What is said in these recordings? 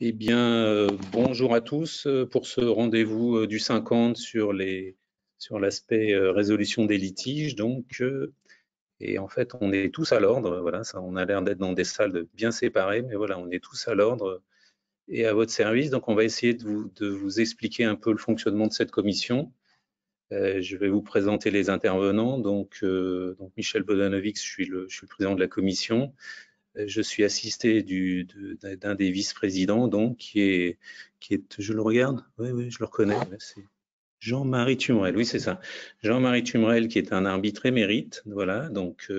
Eh bien, bonjour à tous pour ce rendez-vous du 50 sur l'aspect résolution des litiges. Donc, et en fait, on est tous à l'ordre. Voilà, ça, on a l'air d'être dans des salles bien séparées, mais voilà, on est tous à l'ordre et à votre service. Donc, on va essayer de vous expliquer un peu le fonctionnement de cette commission. Je vais vous présenter les intervenants. Donc Michel Bodanovic, je suis le président de la commission. Je suis assisté d'un des vice-présidents, donc qui est, je le regarde, oui, je le reconnais, c'est Jean-Marie Tumrel, oui, c'est ça. Jean-Marie Tumrel, qui est un arbitre émérite, voilà. Donc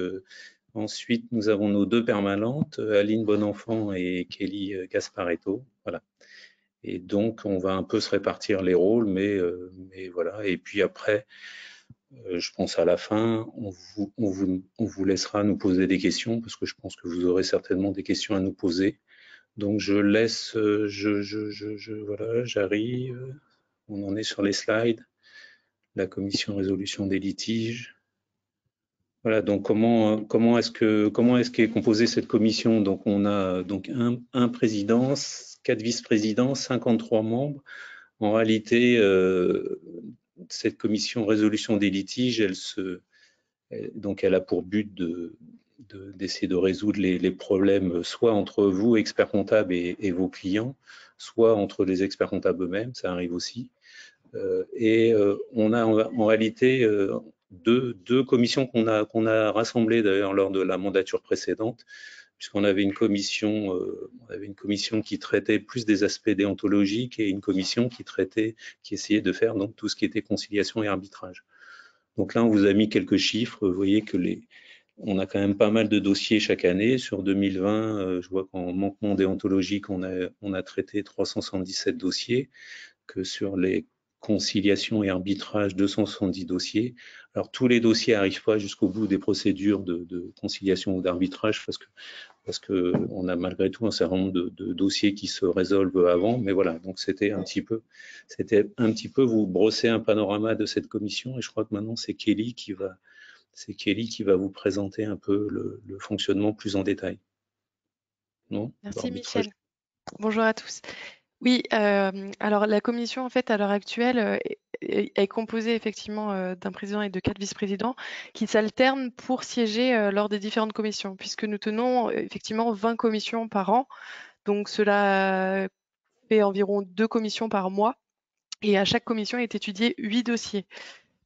ensuite, nous avons nos deux permanentes, Aline Bonenfant et Kelly Gasparetto, voilà. Et donc, on va un peu se répartir les rôles, mais voilà. Et puis après, je pense à la fin, on vous laissera nous poser des questions parce que je pense que vous aurez certainement des questions à nous poser. Donc je laisse, voilà, j'arrive. On en est sur les slides. La commission résolution des litiges. Voilà. Donc comment est-ce qu'est composée cette commission? Donc on a donc un président, 4 vice-présidents, 53 membres. En réalité, cette commission résolution des litiges, elle a pour but d'essayer de résoudre les problèmes soit entre vous, experts comptables, et vos clients, soit entre les experts comptables eux-mêmes, ça arrive aussi. On a en réalité deux commissions qu'on a rassemblées d'ailleurs lors de la mandature précédente, puisqu'on avait une commission qui traitait plus des aspects déontologiques et une commission qui essayait de faire donc tout ce qui était conciliation et arbitrage. Donc là, on vous a mis quelques chiffres. Vous voyez que on a quand même pas mal de dossiers chaque année. Sur 2020, je vois qu'en manquement déontologique, on a traité 377 dossiers, que sur les conciliations et arbitrages, 270 dossiers. Alors, tous les dossiers n'arrivent pas jusqu'au bout des procédures de conciliation ou d'arbitrage parce que on a malgré tout un certain nombre de dossiers qui se résolvent avant. Mais voilà, donc c'était un petit peu vous brosser un panorama de cette commission. Et je crois que maintenant, c'est Kelly qui va vous présenter un peu le fonctionnement plus en détail. Non? Merci Michel. Bonjour à tous. Oui, alors la commission, en fait, à l'heure actuelle, est composée effectivement d'un président et de 4 vice-présidents qui s'alternent pour siéger lors des différentes commissions, puisque nous tenons effectivement 20 commissions par an. Donc cela fait environ 2 commissions par mois. Et à chaque commission est étudié 8 dossiers.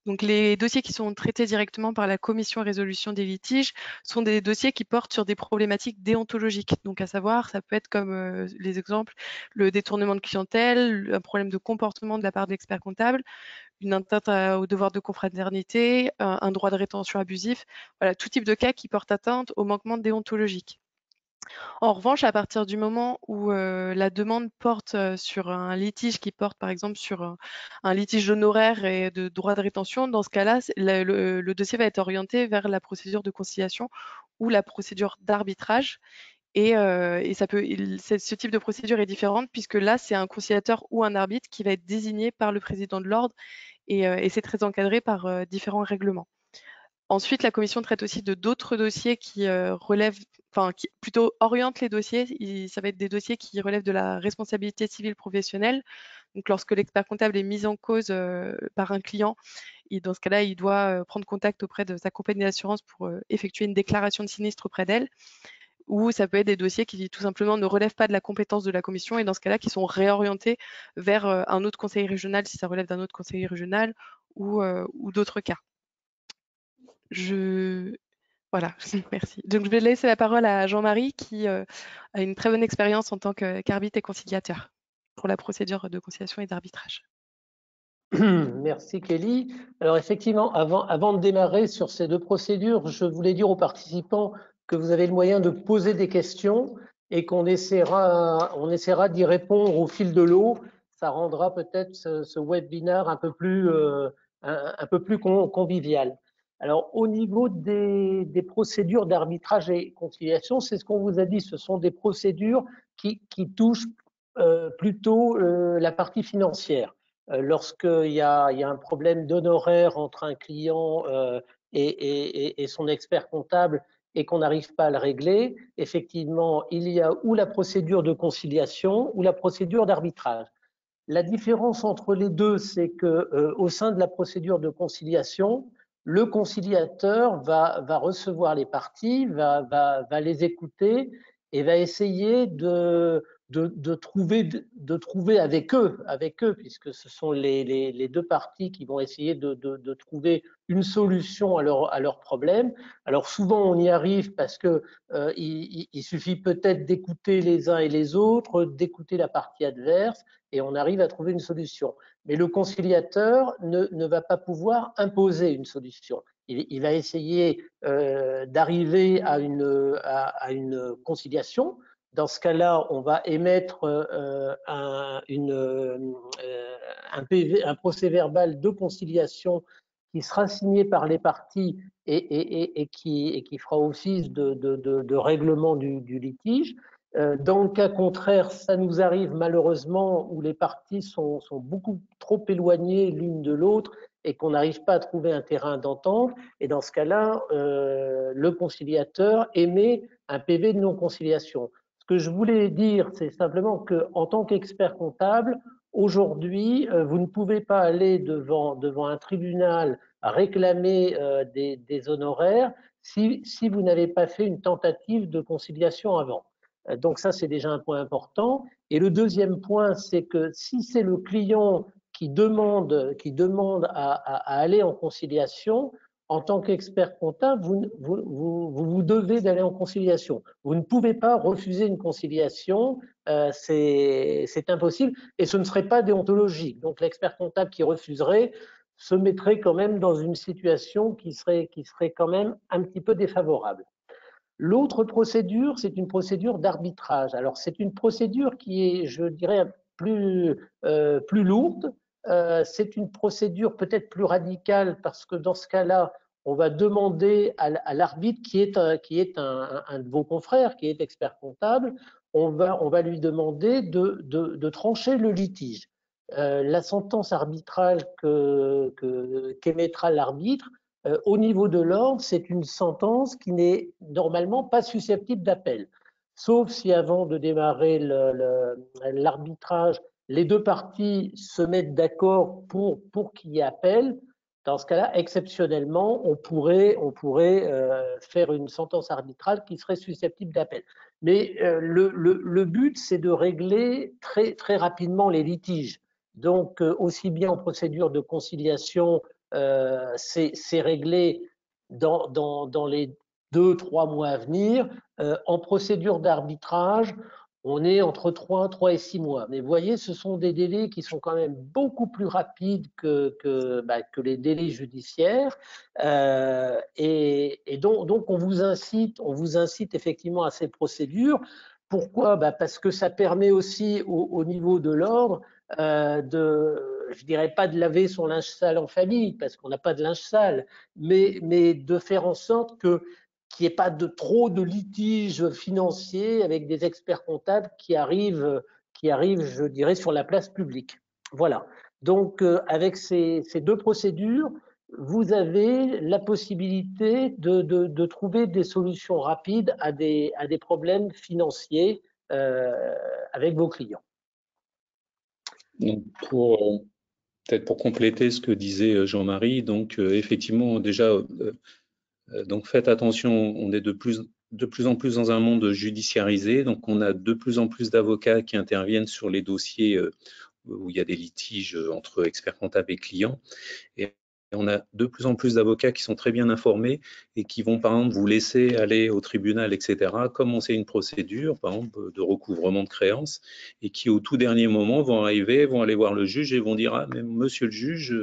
Donc les dossiers qui sont traités directement par la commission résolution des litiges sont des dossiers qui portent sur des problématiques déontologiques. Donc à savoir, ça peut être comme les exemples, le détournement de clientèle, un problème de comportement de la part de l'expert comptable, une atteinte au devoir de confraternité, un droit de rétention abusif, voilà, tout type de cas qui portent atteinte au manquement déontologique. En revanche, à partir du moment où la demande porte sur un litige qui porte par exemple sur un litige d'honoraires et de droit de rétention, dans ce cas-là, le dossier va être orienté vers la procédure de conciliation ou la procédure d'arbitrage. Et ce type de procédure est différente puisque là, c'est un conciliateur ou un arbitre qui va être désigné par le président de l'ordre et c'est très encadré par différents règlements. Ensuite, la commission traite aussi de d'autres dossiers qui qui plutôt orientent les dossiers. Ça va être des dossiers qui relèvent de la responsabilité civile professionnelle. Donc, lorsque l'expert comptable est mis en cause par un client, dans ce cas-là, il doit prendre contact auprès de sa compagnie d'assurance pour effectuer une déclaration de sinistre auprès d'elle. Ou ça peut être des dossiers qui tout simplement ne relèvent pas de la compétence de la commission et dans ce cas-là, qui sont réorientés vers un autre conseil régional si ça relève d'un autre conseil régional ou d'autres cas. Voilà, merci. Donc je vais laisser la parole à Jean-Marie qui a une très bonne expérience en tant qu'arbitre et conciliateur pour la procédure de conciliation et d'arbitrage. Merci Kelly. Alors effectivement, avant de démarrer sur ces deux procédures, je voulais dire aux participants que vous avez le moyen de poser des questions et qu'on essaiera d'y répondre au fil de l'eau. Ça rendra peut-être ce webinaire un peu plus convivial. Alors au niveau des procédures d'arbitrage et conciliation, c'est ce qu'on vous a dit, ce sont des procédures qui touchent plutôt la partie financière. Lorsqu'il y a un problème d'honoraires entre un client et son expert comptable et qu'on n'arrive pas à le régler, effectivement, il y a ou la procédure de conciliation ou la procédure d'arbitrage. La différence entre les deux, c'est que au sein de la procédure de conciliation, le conciliateur va recevoir les parties, va les écouter et va essayer de trouver avec eux, puisque ce sont les deux parties qui vont essayer de trouver une solution à leur problème. Alors souvent on y arrive parce que il suffit peut-être d'écouter les uns et les autres, d'écouter la partie adverse, et on arrive à trouver une solution. Mais le conciliateur ne va pas pouvoir imposer une solution. Il va essayer d'arriver à une conciliation. Dans ce cas-là, on va émettre un procès-verbal de conciliation qui sera signé par les parties et qui fera office de règlement du litige. Dans le cas contraire, ça nous arrive malheureusement où les parties sont beaucoup trop éloignées l'une de l'autre et qu'on n'arrive pas à trouver un terrain d'entente. Et dans ce cas-là, le conciliateur émet un PV de non-conciliation. Ce que je voulais dire, c'est simplement qu'en tant qu'expert comptable, aujourd'hui, vous ne pouvez pas aller devant un tribunal réclamer des honoraires si vous n'avez pas fait une tentative de conciliation avant. Donc ça, c'est déjà un point important. Et le deuxième point, c'est que si c'est le client qui demande à aller en conciliation, en tant qu'expert comptable, vous devez d'aller en conciliation. Vous ne pouvez pas refuser une conciliation, c'est impossible, et ce ne serait pas déontologique. Donc l'expert comptable qui refuserait se mettrait quand même dans une situation qui serait quand même un petit peu défavorable. L'autre procédure, c'est une procédure d'arbitrage. Alors, c'est une procédure qui est, je dirais, plus lourde. C'est une procédure peut-être plus radicale parce que dans ce cas-là, on va demander à l'arbitre qui est un de vos confrères, qui est expert comptable, on va lui demander de trancher le litige. La sentence arbitrale qu'émettra l'arbitre, au niveau de l'ordre, c'est une sentence qui n'est normalement pas susceptible d'appel. Sauf si avant de démarrer l'arbitrage, les deux parties se mettent d'accord pour qu'il y ait appel. Dans ce cas-là, exceptionnellement, on pourrait faire une sentence arbitrale qui serait susceptible d'appel. Mais le but, c'est de régler très, très rapidement les litiges. Donc, aussi bien en procédure de conciliation, c'est réglé dans les 2-3 mois à venir. En procédure d'arbitrage, on est entre 3 et 6 mois. Mais vous voyez, ce sont des délais qui sont quand même beaucoup plus rapides que les délais judiciaires. Et donc, on vous incite effectivement à ces procédures. Pourquoi? Parce que ça permet aussi au niveau de l'ordre je dirais pas de laver son linge sale en famille, parce qu'on n'a pas de linge sale, mais de faire en sorte qu'il n'y ait pas trop de litiges financiers avec des experts comptables qui arrivent, je dirais, sur la place publique. Voilà. Donc, avec ces deux procédures, vous avez la possibilité de trouver des solutions rapides à des problèmes financiers avec vos clients. Donc peut-être pour compléter ce que disait Jean-Marie, donc effectivement déjà, donc faites attention, on est de plus en plus dans un monde judiciarisé, donc on a de plus en plus d'avocats qui interviennent sur les dossiers où il y a des litiges entre experts comptables et clients. Et on a de plus en plus d'avocats qui sont très bien informés et qui vont, par exemple, vous laisser aller au tribunal, etc., commencer une procédure, par exemple, de recouvrement de créances, et qui, au tout dernier moment, vont aller voir le juge et vont dire « Ah, mais monsieur le juge,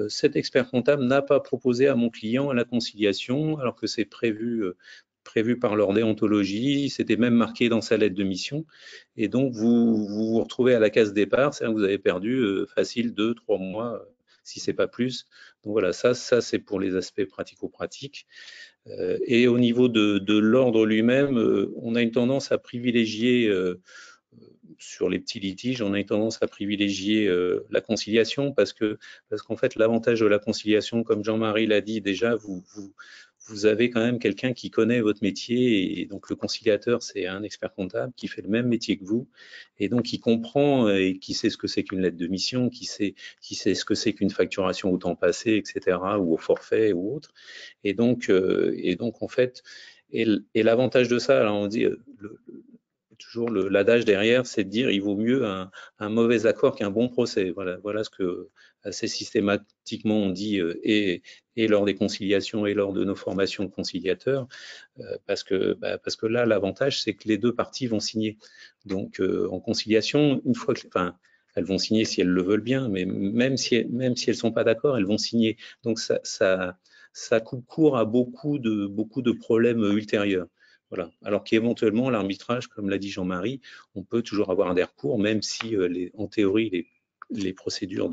cet expert comptable n'a pas proposé à mon client la conciliation, alors que c'est prévu par leur déontologie, c'était même marqué dans sa lettre de mission, et donc vous retrouvez à la case départ, c'est-à-dire que vous avez perdu facile 2-3 mois, si c'est pas plus. Donc voilà, ça c'est pour les aspects pratico-pratiques. Et au niveau de l'ordre lui-même, on a une tendance à privilégier sur les petits litiges, on a une tendance à privilégier la conciliation parce qu'en fait, l'avantage de la conciliation, comme Jean-Marie l'a dit déjà, vous vous avez quand même quelqu'un qui connaît votre métier, et donc le conciliateur, c'est un expert comptable qui fait le même métier que vous, et donc qui comprend et qui sait ce que c'est qu'une lettre de mission, qui sait ce que c'est qu'une facturation au temps passé, etc., ou au forfait ou autre. Et donc en fait, et l'avantage de ça, alors on dit, toujours l'adage derrière, c'est de dire il vaut mieux un mauvais accord qu'un bon procès. Voilà ce que assez systématiquement on dit, et lors des conciliations et lors de nos formations de conciliateurs, parce que là, l'avantage, c'est que les deux parties vont signer. Donc, en conciliation, une fois que, enfin, elles vont signer si elles le veulent bien, mais même si elles sont pas d'accord, elles vont signer. Donc, ça coupe court à beaucoup de problèmes ultérieurs. Voilà. Alors qu'éventuellement, l'arbitrage, comme l'a dit Jean-Marie, on peut toujours avoir des recours, même si en théorie, la procédure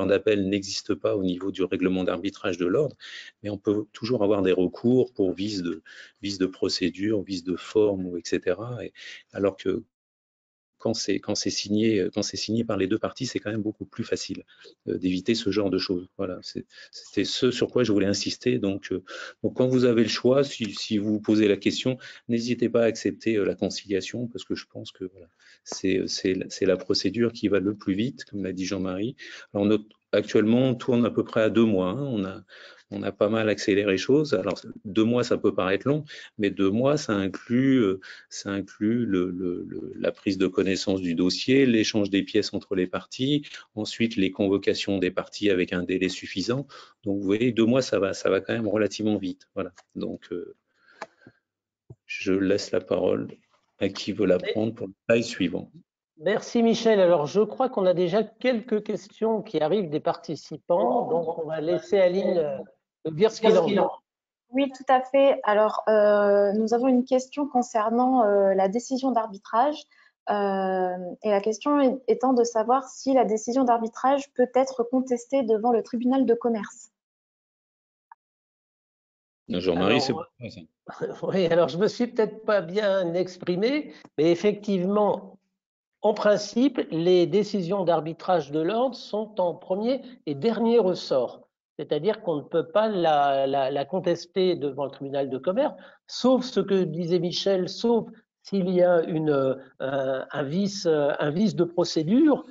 d'appel n'existe pas au niveau du règlement d'arbitrage de l'ordre, mais on peut toujours avoir des recours pour vice de procédure, vice de forme, etc. Alors que quand c'est signé par les deux parties, c'est quand même beaucoup plus facile d'éviter ce genre de choses. Voilà, c'était ce sur quoi je voulais insister. Donc quand vous avez le choix, si vous vous posez la question, n'hésitez pas à accepter la conciliation, parce que je pense que voilà, c'est la procédure qui va le plus vite, comme l'a dit Jean-Marie. Alors actuellement, on tourne à peu près à 2 mois. Hein. On a pas mal accéléré les choses. Alors 2 mois, ça peut paraître long, mais 2 mois, ça inclut la prise de connaissance du dossier, l'échange des pièces entre les parties, ensuite les convocations des parties avec un délai suffisant. Donc vous voyez, 2 mois, ça va quand même relativement vite. Voilà. Donc je laisse la parole à qui veut la prendre pour le slide suivant. Merci Michel. Alors je crois qu'on a déjà quelques questions qui arrivent des participants, donc on va laisser Aline dire ce qu'il en est. Oui, tout à fait. Alors, nous avons une question concernant la décision d'arbitrage. Et la question étant de savoir si la décision d'arbitrage peut être contestée devant le tribunal de commerce. Jean-Marie, c'est pour ça. Oui, alors je me suis peut-être pas bien exprimé, mais effectivement, en principe, les décisions d'arbitrage de l'ordre sont en premier et dernier ressort. C'est-à-dire qu'on ne peut pas la contester devant le tribunal de commerce, sauf ce que disait Michel, sauf s'il y a un vice de procédure,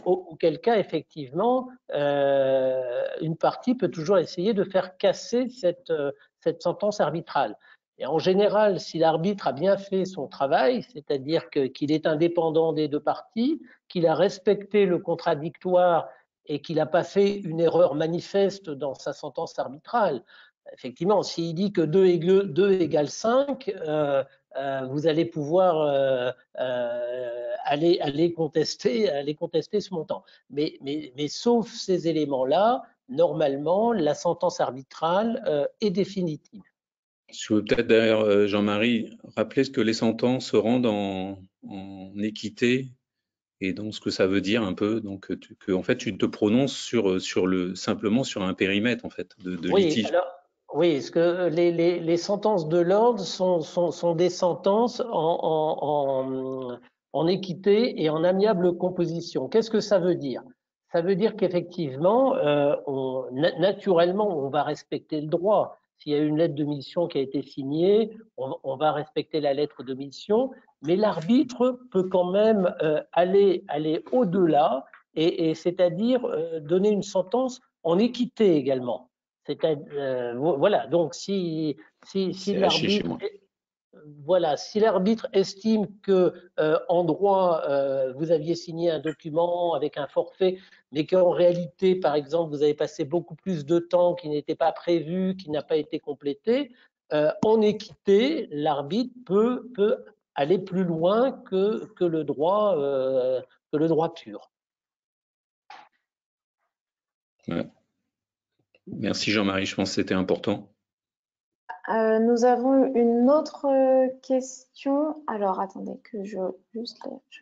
auquel cas, effectivement, une partie peut toujours essayer de faire casser cette sentence arbitrale. Et en général, si l'arbitre a bien fait son travail, c'est-à-dire qu'il est indépendant des deux parties, qu'il a respecté le contradictoire et qu'il n'a pas fait une erreur manifeste dans sa sentence arbitrale, effectivement, s'il dit que 2 égale 5, vous allez pouvoir aller contester ce montant. Mais sauf ces éléments-là, normalement, la sentence arbitrale est définitive. Je veux peut-être d'ailleurs, Jean-Marie, rappeler ce que les sentences se rendent en équité, et donc ce que ça veut dire un peu, donc que en fait tu te prononces simplement sur un périmètre en fait de litige. Alors, oui, parce que les sentences de l'ordre sont des sentences en équité et en amiable composition. Qu'est-ce que ça veut dire? Ça veut dire qu'effectivement, naturellement, on va respecter le droit. S'il y a une lettre de mission qui a été signée, on va respecter la lettre de mission, mais l'arbitre peut quand même aller au-delà et c'est-à-dire donner une sentence en équité également. Voilà, donc si l'arbitre si l'arbitre estime que en droit vous aviez signé un document avec un forfait, mais qu'en réalité, par exemple, vous avez passé beaucoup plus de temps qui n'était pas prévu, qui n'a pas été complété, en équité, l'arbitre peut aller plus loin que le droit pur. Ouais. Merci Jean-Marie, je pense que c'était important. Nous avons une autre question. Alors, attendez que je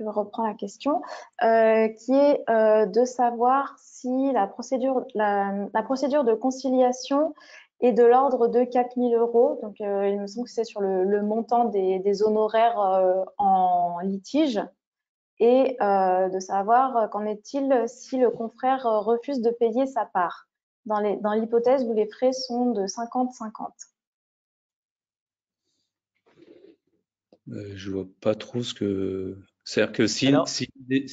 reprends la question, qui est de savoir si la procédure de conciliation est de l'ordre de 4 000 €. Donc, il me semble que c'est sur le montant des honoraires en litige. Et de savoir qu'en est-il si le confrère refuse de payer sa part. dans l'hypothèse où les frais sont de 50-50. Je vois pas trop ce que. C'est-à-dire que Alors, si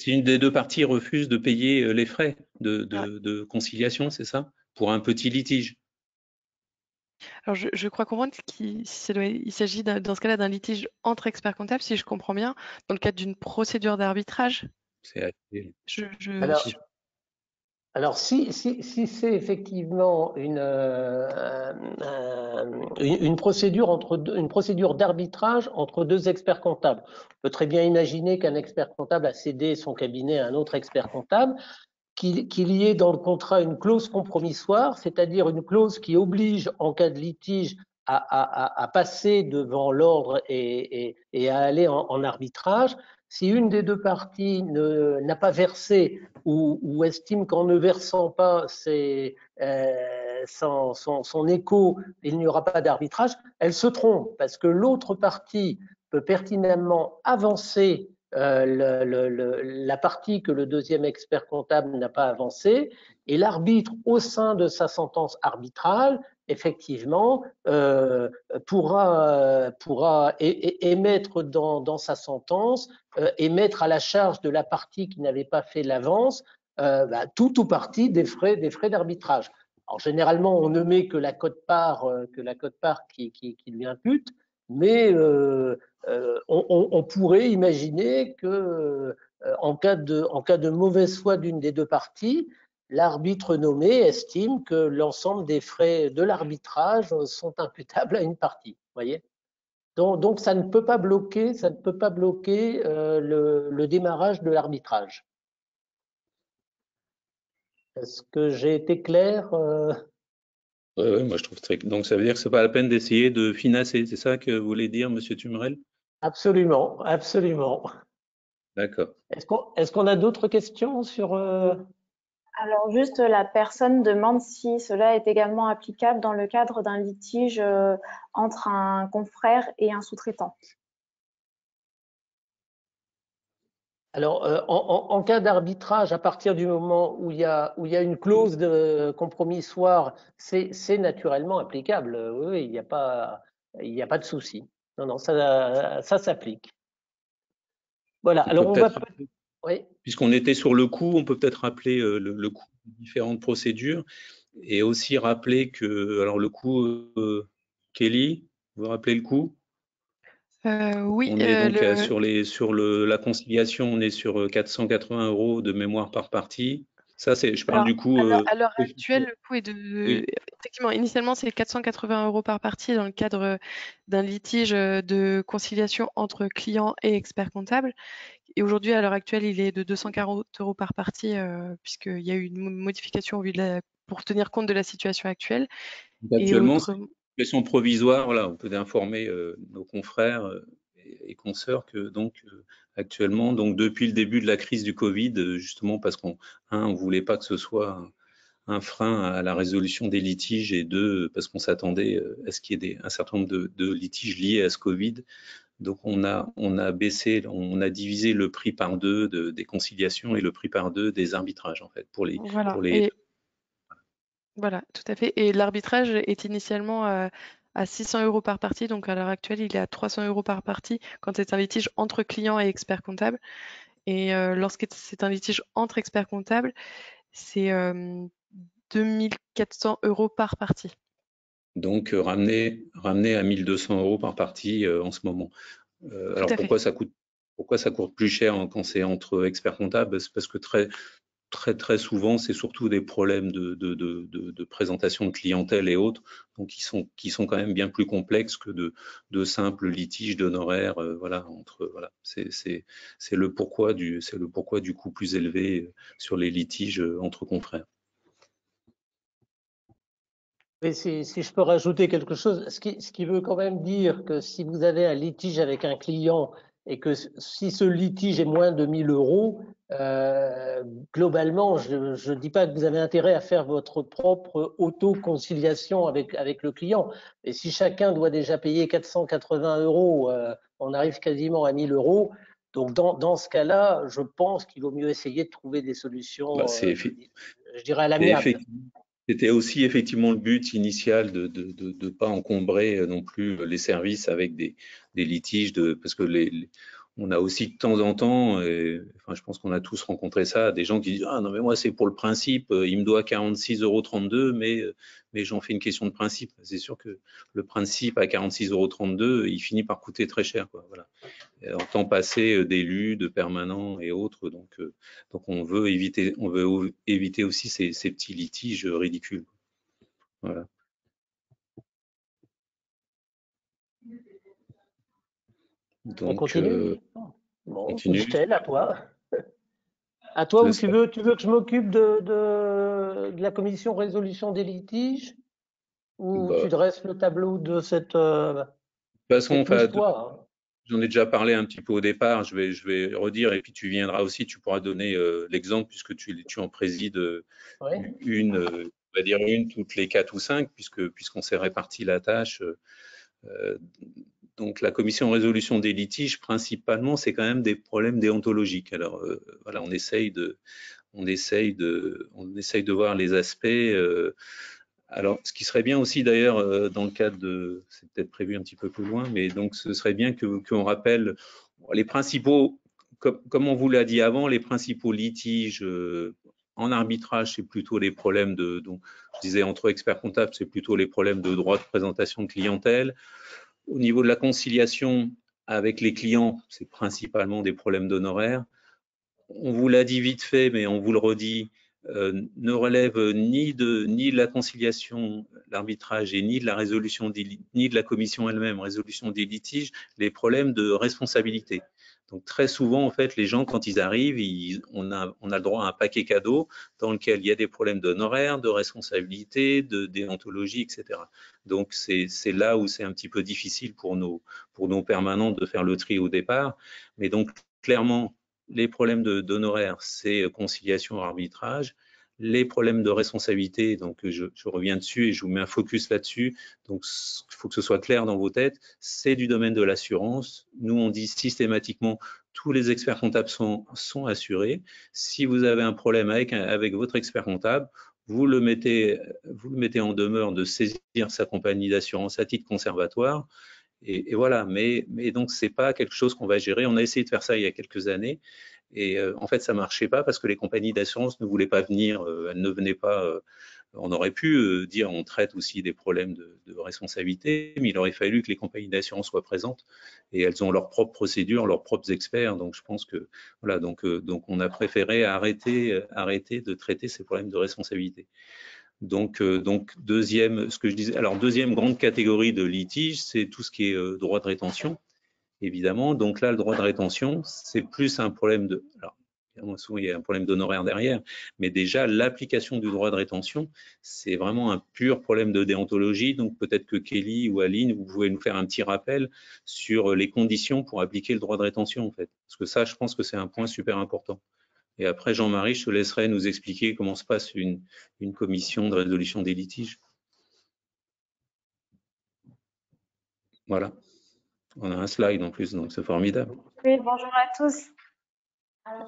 une des deux parties refuse de payer les frais Ouais. de conciliation, c'est ça? Pour un petit litige. Alors, je crois comprendre qu'il s'agit dans ce cas-là d'un litige entre experts comptables, si je comprends bien, dans le cadre d'une procédure d'arbitrage. C'est assez- alors, si- Alors, si c'est effectivement une procédure une procédure d'arbitrage entre deux experts comptables, on peut très bien imaginer qu'un expert comptable a cédé son cabinet à un autre expert comptable, qu'il y ait dans le contrat une clause compromissoire, c'est-à-dire une clause qui oblige, en cas de litige, à passer devant l'ordre et à aller en arbitrage. Si une des deux parties n'a pas versé ou estime qu'en ne versant pas son écho, il n'y aura pas d'arbitrage, elle se trompe parce que l'autre partie peut pertinemment avancer la partie que le deuxième expert comptable n'a pas avancée, et l'arbitre, au sein de sa sentence arbitrale, effectivement, pourra émettre dans sa sentence, émettre à la charge de la partie qui n'avait pas fait l'avance tout ou partie des frais d'arbitrage. Alors, généralement, on ne met que la quote-part qui lui impute, mais on pourrait imaginer que en cas de mauvaise foi d'une des deux parties, l'arbitre nommé estime que l'ensemble des frais de l'arbitrage sont imputables à une partie. Voyez. Donc ça ne peut pas bloquer, le démarrage de l'arbitrage. Est-ce que j'ai été clair? Ouais, moi je trouve très. Donc ça veut dire que c'est pas la peine d'essayer de financer. C'est ça que voulait dire Monsieur Tumrel? Absolument, absolument. D'accord. Est-ce qu'on a d'autres questions sur Alors juste, la personne demande si cela est également applicable dans le cadre d'un litige entre un confrère et un sous-traitant. Alors, en cas d'arbitrage, à partir du moment où il y a une clause de compromissoire, c'est naturellement applicable. Oui, il n'y a pas de souci. Non, ça s'applique. Voilà. On Alors, peut on va. peut-être, Oui. puisqu'on était sur le coût, on peut peut-être rappeler le coût des différentes procédures et aussi rappeler que, alors le coût, Kelly, vous vous rappelez le coût? Oui, On est donc sur la conciliation, on est sur 480 € de mémoire par partie. Ça, je parle alors, du coût. à l'heure actuelle, le coût est Oui, effectivement, initialement, c'est 480 € par partie dans le cadre d'un litige de conciliation entre client et expert comptable. Et aujourd'hui, à l'heure actuelle, il est de 240 € par partie, puisqu'il y a eu une modification pour tenir compte de la situation actuelle. Et actuellement, c'est autrement, une situation provisoire. Voilà, on peut informer nos confrères et consoeurs que donc actuellement, donc depuis le début de la crise du Covid, justement parce on voulait pas que ce soit un frein à la résolution des litiges et deux, parce qu'on s'attendait à ce qu'il y ait un certain nombre de litiges liés à ce Covid. Donc on a divisé le prix par deux des conciliations et le prix par deux des arbitrages en fait voilà. pour les. Et voilà, tout à fait. Et l'arbitrage est initialement à 600 € par partie. Donc à l'heure actuelle, il est à 300 € par partie quand c'est un litige entre client et expert comptable. Et lorsque c'est un litige entre experts comptables, c'est 2400 € par partie. Donc ramener à 1200 € par partie en ce moment. Tout Alors à fait. pourquoi ça coûte plus cher quand c'est entre experts comptables? C'est parce que très souvent, c'est surtout des problèmes de présentation de clientèle et autres, donc qui sont quand même bien plus complexes que de simples litiges d'honoraires. Voilà, voilà, c'est le pourquoi du coût plus élevé sur les litiges entre confrères. Mais si je peux rajouter quelque chose, ce qui veut quand même dire que si vous avez un litige avec un client et que si ce litige est moins de 1000 €, globalement, je ne dis pas que vous avez intérêt à faire votre propre auto-conciliation avec le client. Et si chacun doit déjà payer 480 €, on arrive quasiment à 1000 €. Donc, dans ce cas-là, je pense qu'il vaut mieux essayer de trouver des solutions, Bah, je dirais, à l'amiable. C'était aussi effectivement le but initial de ne pas encombrer non plus les services avec des litiges, parce que on a aussi de temps en temps, enfin, je pense qu'on a tous rencontré ça, des gens qui disent « Ah non, mais moi, c'est pour le principe, il me doit 46,32 €, mais j'en fais une question de principe. » C'est sûr que le principe à 46,32 €, il finit par coûter très cher, quoi. Voilà. En temps passé d'élus, de permanents et autres, donc on veut éviter aussi ces petits litiges ridicules. Voilà. Donc, on continue. Bon, continue. Michel, à toi. À toi, ou tu veux que je m'occupe de la commission résolution des litiges, ou tu dresses le tableau de cette... de toute façon, toi, hein. J'en ai déjà parlé un petit peu au départ, je vais redire, et puis tu viendras aussi, tu pourras donner l'exemple, puisque tu en présides une, on va dire une toutes les 4 ou 5, puisqu'on s'est réparti la tâche. Donc la commission résolution des litiges, principalement, c'est quand même des problèmes déontologiques. Alors voilà, on essaye de voir les aspects. Alors, ce qui serait bien aussi d'ailleurs dans le cadre de, c'est peut-être prévu un petit peu plus loin, mais donc ce serait bien qu'on rappelle les principaux, comme on vous l'a dit avant, les principaux litiges en arbitrage, c'est plutôt les problèmes donc je disais entre experts comptables, c'est plutôt les problèmes de droit de présentation de clientèle. Au niveau de la conciliation avec les clients, c'est principalement des problèmes d'honoraires. On vous l'a dit vite fait, mais on vous le redit, ne relève ni de la conciliation, l'arbitrage, et ni de la résolution, ni de la commission elle-même, résolution des litiges, les problèmes de responsabilité. Donc très souvent, en fait, les gens, quand ils arrivent, on a le droit à un paquet cadeau dans lequel il y a des problèmes d'honoraires, de responsabilité, de déontologie, etc. Donc c'est là où c'est un petit peu difficile pour nos permanents de faire le tri au départ. Mais donc clairement, les problèmes d'honoraires, c'est conciliation, arbitrage. Les problèmes de responsabilité, donc je reviens dessus et je vous mets un focus là-dessus. Donc, il faut que ce soit clair dans vos têtes. C'est du domaine de l'assurance. Nous, on dit systématiquement, tous les experts comptables sont assurés. Si vous avez un problème avec votre expert comptable, vous le mettez en demeure de saisir sa compagnie d'assurance à titre conservatoire. Et voilà, mais donc c'est pas quelque chose qu'on va gérer. On a essayé de faire ça il y a quelques années, et en fait ça marchait pas parce que les compagnies d'assurance ne voulaient pas venir, elles ne venaient pas. On aurait pu dire on traite aussi des problèmes de responsabilité, mais il aurait fallu que les compagnies d'assurance soient présentes, et elles ont leurs propres procédures, leurs propres experts. Donc je pense que voilà, donc on a préféré arrêter de traiter ces problèmes de responsabilité. Donc deuxième, ce que je disais, alors deuxième grande catégorie de litige, c'est tout ce qui est droit de rétention, évidemment. Donc là, le droit de rétention, c'est plus un problème de, alors souvent il y a un problème d'honoraire derrière, mais déjà l'application du droit de rétention, c'est vraiment un pur problème de déontologie. Donc peut-être que Kelly ou Aline, vous pouvez nous faire un petit rappel sur les conditions pour appliquer le droit de rétention, en fait, parce que ça, je pense que c'est un point super important. Et après, Jean-Marie, je te laisserai nous expliquer comment se passe une commission de résolution des litiges. Voilà. On a un slide en plus, donc c'est formidable. Oui, bonjour à tous.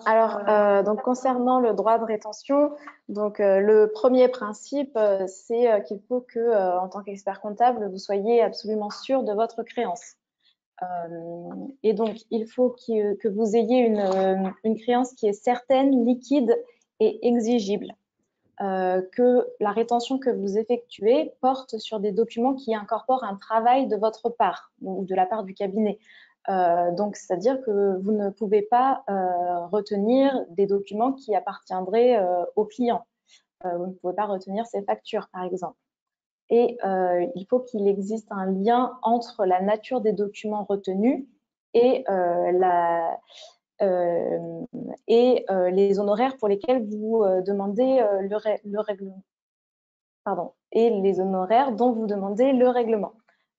Alors, donc concernant le droit de rétention, donc le premier principe, c'est qu'il faut que, en tant qu'expert comptable, vous soyez absolument sûr de votre créance. Et donc, il faut que vous ayez une créance qui est certaine, liquide et exigible. Que la rétention que vous effectuez porte sur des documents qui incorporent un travail de votre part ou de la part du cabinet. Donc, c'est-à-dire que vous ne pouvez pas retenir des documents qui appartiendraient au client. Vous ne pouvez pas retenir ses factures, par exemple. Et il faut qu'il existe un lien entre la nature des documents retenus et les honoraires pour lesquels vous demandez le règlement. Pardon, et les honoraires dont vous demandez le règlement.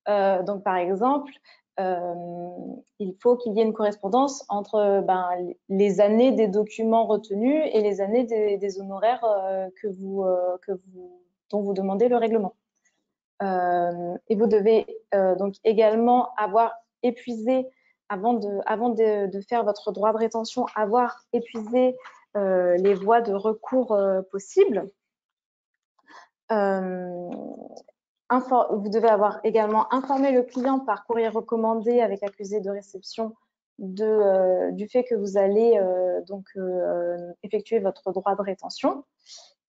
Donc, par exemple, il faut qu'il y ait une correspondance entre les années des documents retenus et les années des honoraires dont vous demandez le règlement. Et vous devez donc également avoir épuisé, avant de faire votre droit de rétention, avoir épuisé les voies de recours possibles. Vous devez avoir également informé le client par courrier recommandé avec accusé de réception du fait que vous allez effectuer votre droit de rétention.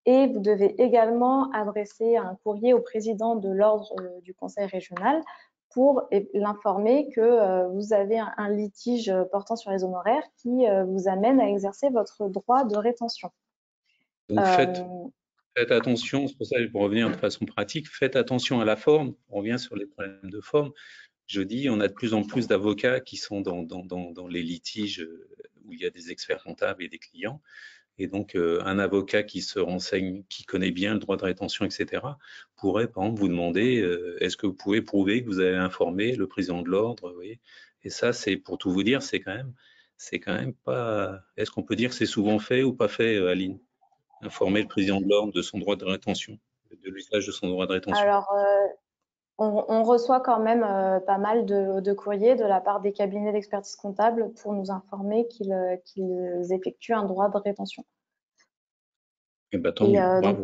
Et vous devez également adresser un courrier au président de l'ordre du conseil régional pour l'informer que vous avez un litige portant sur les honoraires qui vous amène à exercer votre droit de rétention. Donc faites attention, c'est pour ça, pour revenir de façon pratique, faites attention à la forme. On revient sur les problèmes de forme. Je dis, on a de plus en plus d'avocats qui sont dans les litiges où il y a des experts comptables et des clients. Et donc, un avocat qui se renseigne, qui connaît bien le droit de rétention, etc., pourrait, par exemple, vous demander est-ce que vous pouvez prouver que vous avez informé le président de l'ordre, vous voyez. Et ça, c'est pour tout vous dire, c'est quand même pas. Est-ce qu'on peut dire que c'est souvent fait ou pas fait, Aline? Informer le président de l'ordre de son droit de rétention, de l'usage de son droit de rétention. Alors, on reçoit quand même pas mal de courriers de la part des cabinets d'expertise comptable pour nous informer qu'ils effectuent un droit de rétention. Et bah, tant mieux, donc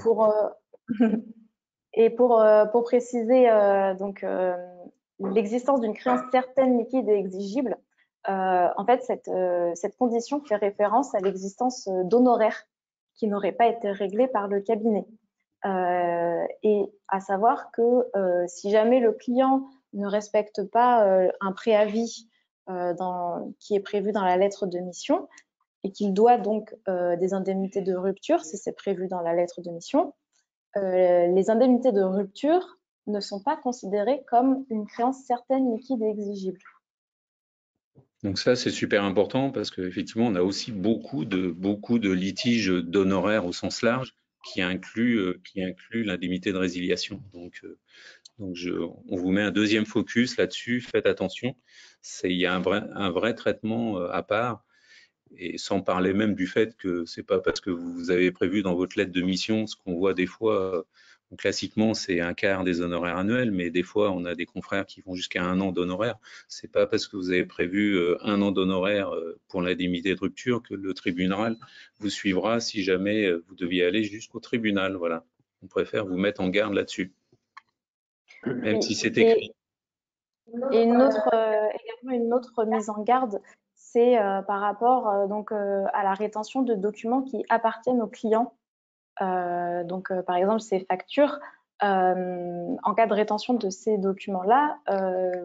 pour préciser l'existence d'une créance certaine, liquide et exigible, en fait, cette condition fait référence à l'existence d'honoraires qui n'auraient pas été réglés par le cabinet. Et à savoir que si jamais le client ne respecte pas un préavis qui est prévu dans la lettre de mission et qu'il doit donc des indemnités de rupture, si c'est prévu dans la lettre de mission, les indemnités de rupture ne sont pas considérées comme une créance certaine, liquide et exigible. Donc ça, c'est super important parce qu'effectivement, on a aussi beaucoup de litiges d'honoraires au sens large qui incluent l'indemnité de résiliation. Donc on vous met un deuxième focus là-dessus, faites attention. Il y a un vrai traitement à part, et sans parler même du fait que c'est pas parce que vous avez prévu dans votre lettre de mission, ce qu'on voit des fois, classiquement, c'est un quart des honoraires annuels, mais des fois, on a des confrères qui vont jusqu'à 1 an d'honoraires. C'est pas parce que vous avez prévu 1 an d'honoraires pour l'indemnité de rupture que le tribunal vous suivra si jamais vous deviez aller jusqu'au tribunal. Voilà. On préfère vous mettre en garde là-dessus, même si c'est écrit. Et également une autre mise en garde, c'est par rapport à la rétention de documents qui appartiennent aux clients. Par exemple, ces factures, en cas de rétention de ces documents-là,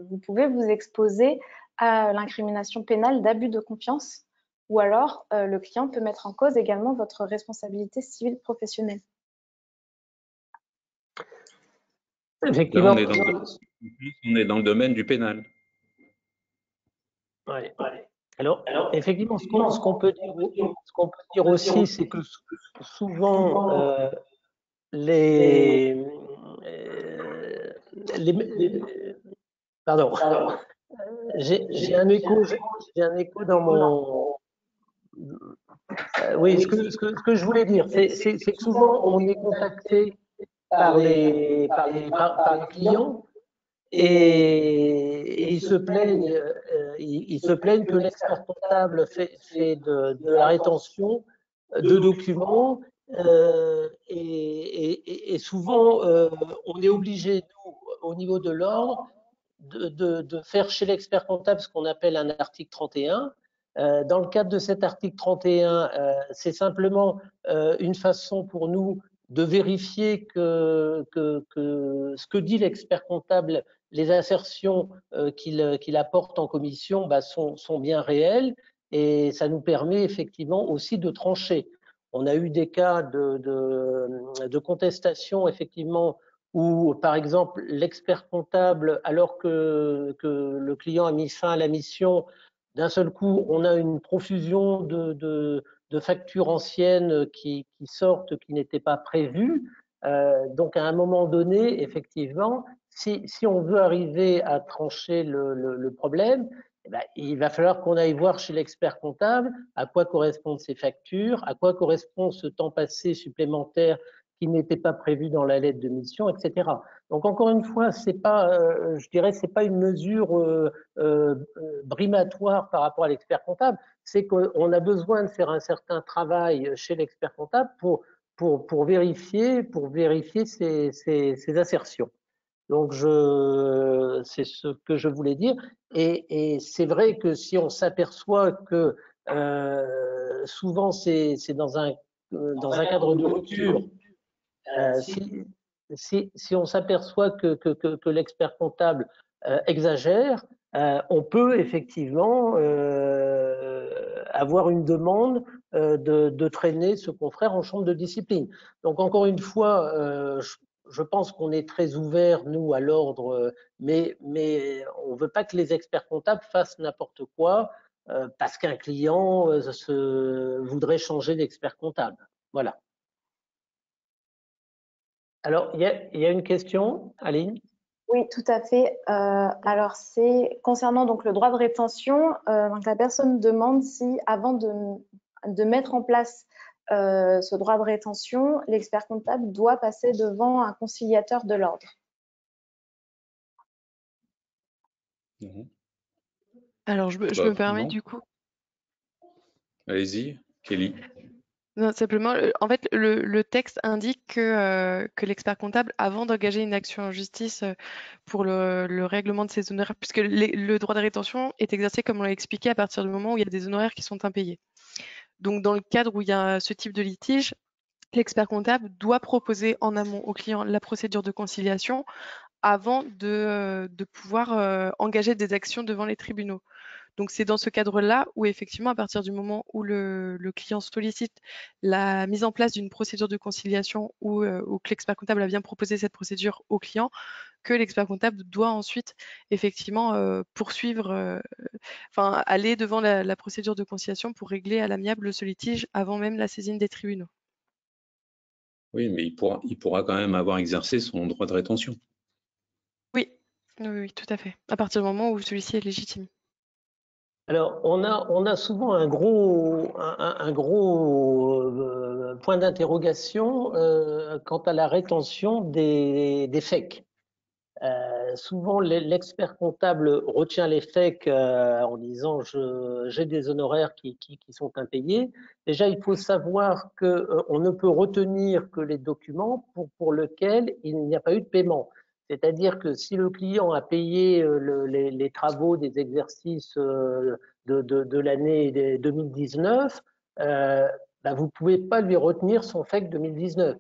vous pouvez vous exposer à l'incrimination pénale d'abus de confiance, ou alors le client peut mettre en cause également votre responsabilité civile professionnelle. Effectivement. Là, on est dans le domaine du pénal. Ouais. Alors, effectivement, ce qu'on peut dire aussi, c'est que souvent pardon, j'ai un écho dans mon. Oui, ce que je voulais dire, c'est que souvent on est contacté par les clients et ils se plaignent que l'expert comptable fait de la rétention de documents et souvent on est obligé, nous, au niveau de l'ordre, de faire chez l'expert comptable ce qu'on appelle un article 31. Dans le cadre de cet article 31, c'est simplement une façon pour nous de vérifier que ce que dit l'expert comptable, les assertions qu'il apporte en commission sont bien réelles, et ça nous permet effectivement aussi de trancher. On a eu des cas de contestation effectivement où, par exemple, l'expert comptable, alors que le client a mis fin à la mission, d'un seul coup, on a une profusion de factures anciennes qui sortent, qui n'étaient pas prévues. Donc, à un moment donné, effectivement, si on veut arriver à trancher le problème, eh ben, il va falloir qu'on aille voir chez l'expert comptable à quoi correspondent ces factures, à quoi correspond ce temps passé supplémentaire qui n'était pas prévu dans la lettre de mission, etc. Donc encore une fois, c'est pas, je dirais, c'est pas une mesure brimatoire par rapport à l'expert comptable. C'est qu'on a besoin de faire un certain travail chez l'expert comptable pour pour vérifier ces assertions. Donc, c'est ce que je voulais dire. Et c'est vrai que si on s'aperçoit que souvent c'est dans un cadre de rupture, si on s'aperçoit que l'expert comptable exagère, on peut effectivement avoir une demande de traîner ce confrère en chambre de discipline. Donc encore une fois, je pense qu'on est très ouvert, nous, à l'ordre, mais on ne veut pas que les experts comptables fassent n'importe quoi parce qu'un client voudrait changer d'expert comptable. Voilà. Alors, il y a une question, Aline? Oui, tout à fait. Alors, c'est concernant donc le droit de rétention. Donc la personne demande si, avant de mettre en place ce droit de rétention, l'expert comptable doit passer devant un conciliateur de l'ordre. Alors, je me permets non. du coup. Allez-y, Kelly. Non, simplement, en fait, le texte indique que l'expert comptable, avant d'engager une action en justice pour le règlement de ses honoraires, puisque le droit de rétention est exercé, comme on l'a expliqué, à partir du moment où il y a des honoraires qui sont impayés. Donc, dans le cadre où il y a ce type de litige, l'expert comptable doit proposer en amont au client la procédure de conciliation avant de pouvoir engager des actions devant les tribunaux. Donc c'est dans ce cadre-là où effectivement, à partir du moment où le client sollicite la mise en place d'une procédure de conciliation ou que l'expert comptable a bien proposé cette procédure au client, que l'expert comptable doit ensuite effectivement poursuivre, enfin aller devant la procédure de conciliation pour régler à l'amiable ce litige avant même la saisine des tribunaux. Oui, mais il pourra quand même avoir exercé son droit de rétention. Oui, oui, tout à fait. À partir du moment où celui-ci est légitime. Alors, on a souvent un gros point d'interrogation quant à la rétention des FEC. Souvent, l'expert comptable retient les FEC en disant j'ai des honoraires qui sont impayés. Déjà, il faut savoir qu'on ne peut retenir que les documents pour lesquels il n'y a pas eu de paiement. C'est-à-dire que si le client a payé les travaux des exercices de l'année 2019, vous ne pouvez pas lui retenir son FEC 2019.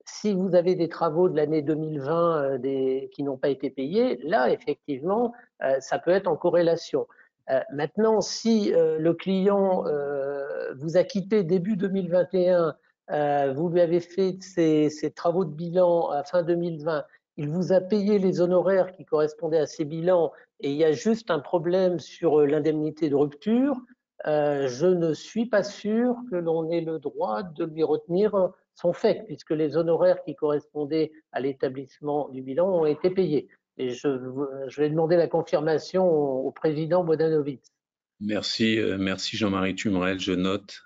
Si vous avez des travaux de l'année 2020 qui n'ont pas été payés, là, effectivement, ça peut être en corrélation. Maintenant, si le client vous a quitté début 2021, vous lui avez fait ses travaux de bilan à fin 2020, il vous a payé les honoraires qui correspondaient à ces bilans et il y a juste un problème sur l'indemnité de rupture, je ne suis pas sûr que l'on ait le droit de lui retenir son FEC, puisque les honoraires qui correspondaient à l'établissement du bilan ont été payés. Et je vais demander la confirmation au président Bodanovic. Merci Jean-Marie Tumrel, je note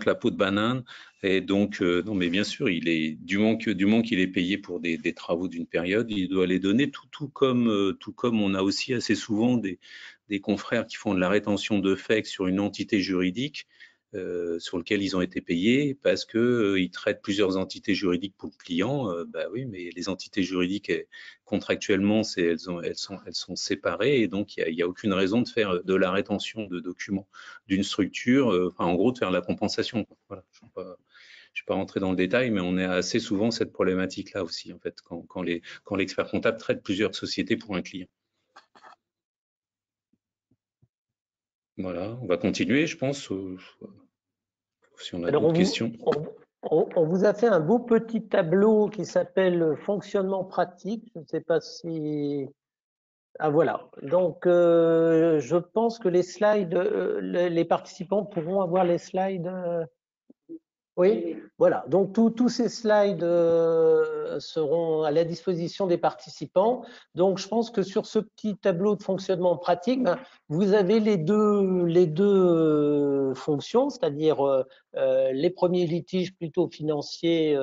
la peau de banane. Et donc, non, mais bien sûr, du moment qu'il est payé pour des travaux d'une période, il doit les donner, tout comme on a aussi assez souvent des confrères qui font de la rétention de FEC sur une entité juridique sur lequel ils ont été payés parce que ils traitent plusieurs entités juridiques pour le client. Oui, mais les entités juridiques contractuellement, elles sont séparées et donc il y a aucune raison de faire de la rétention de documents d'une structure, en gros de faire la compensation. Voilà, je ne vais pas rentrer dans le détail, mais on a assez souvent cette problématique-là aussi, en fait, quand l'expert comptable traite plusieurs sociétés pour un client. Voilà, on va continuer, je pense, si on a d'autres questions. On vous a fait un beau petit tableau qui s'appelle fonctionnement pratique. Je ne sais pas si... Ah voilà. Donc, je pense que les slides, les participants pourront avoir les slides. Oui, voilà. Donc, tous ces slides seront à la disposition des participants. Donc, je pense que sur ce petit tableau de fonctionnement pratique, vous avez les deux fonctions, c'est-à-dire les premiers litiges plutôt financiers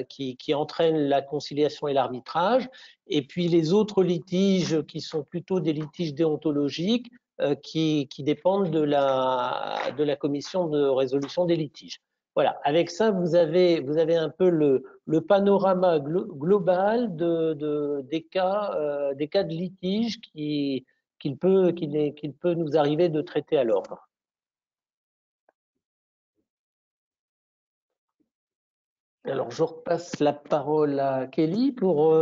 qui entraînent la conciliation et l'arbitrage, et puis les autres litiges qui sont plutôt des litiges déontologiques qui dépendent de la commission de résolution des litiges. Voilà, avec ça, vous avez un peu le panorama global des cas de litige qu'il peut nous arriver de traiter à l'ordre. Alors, je repasse la parole à Kelly pour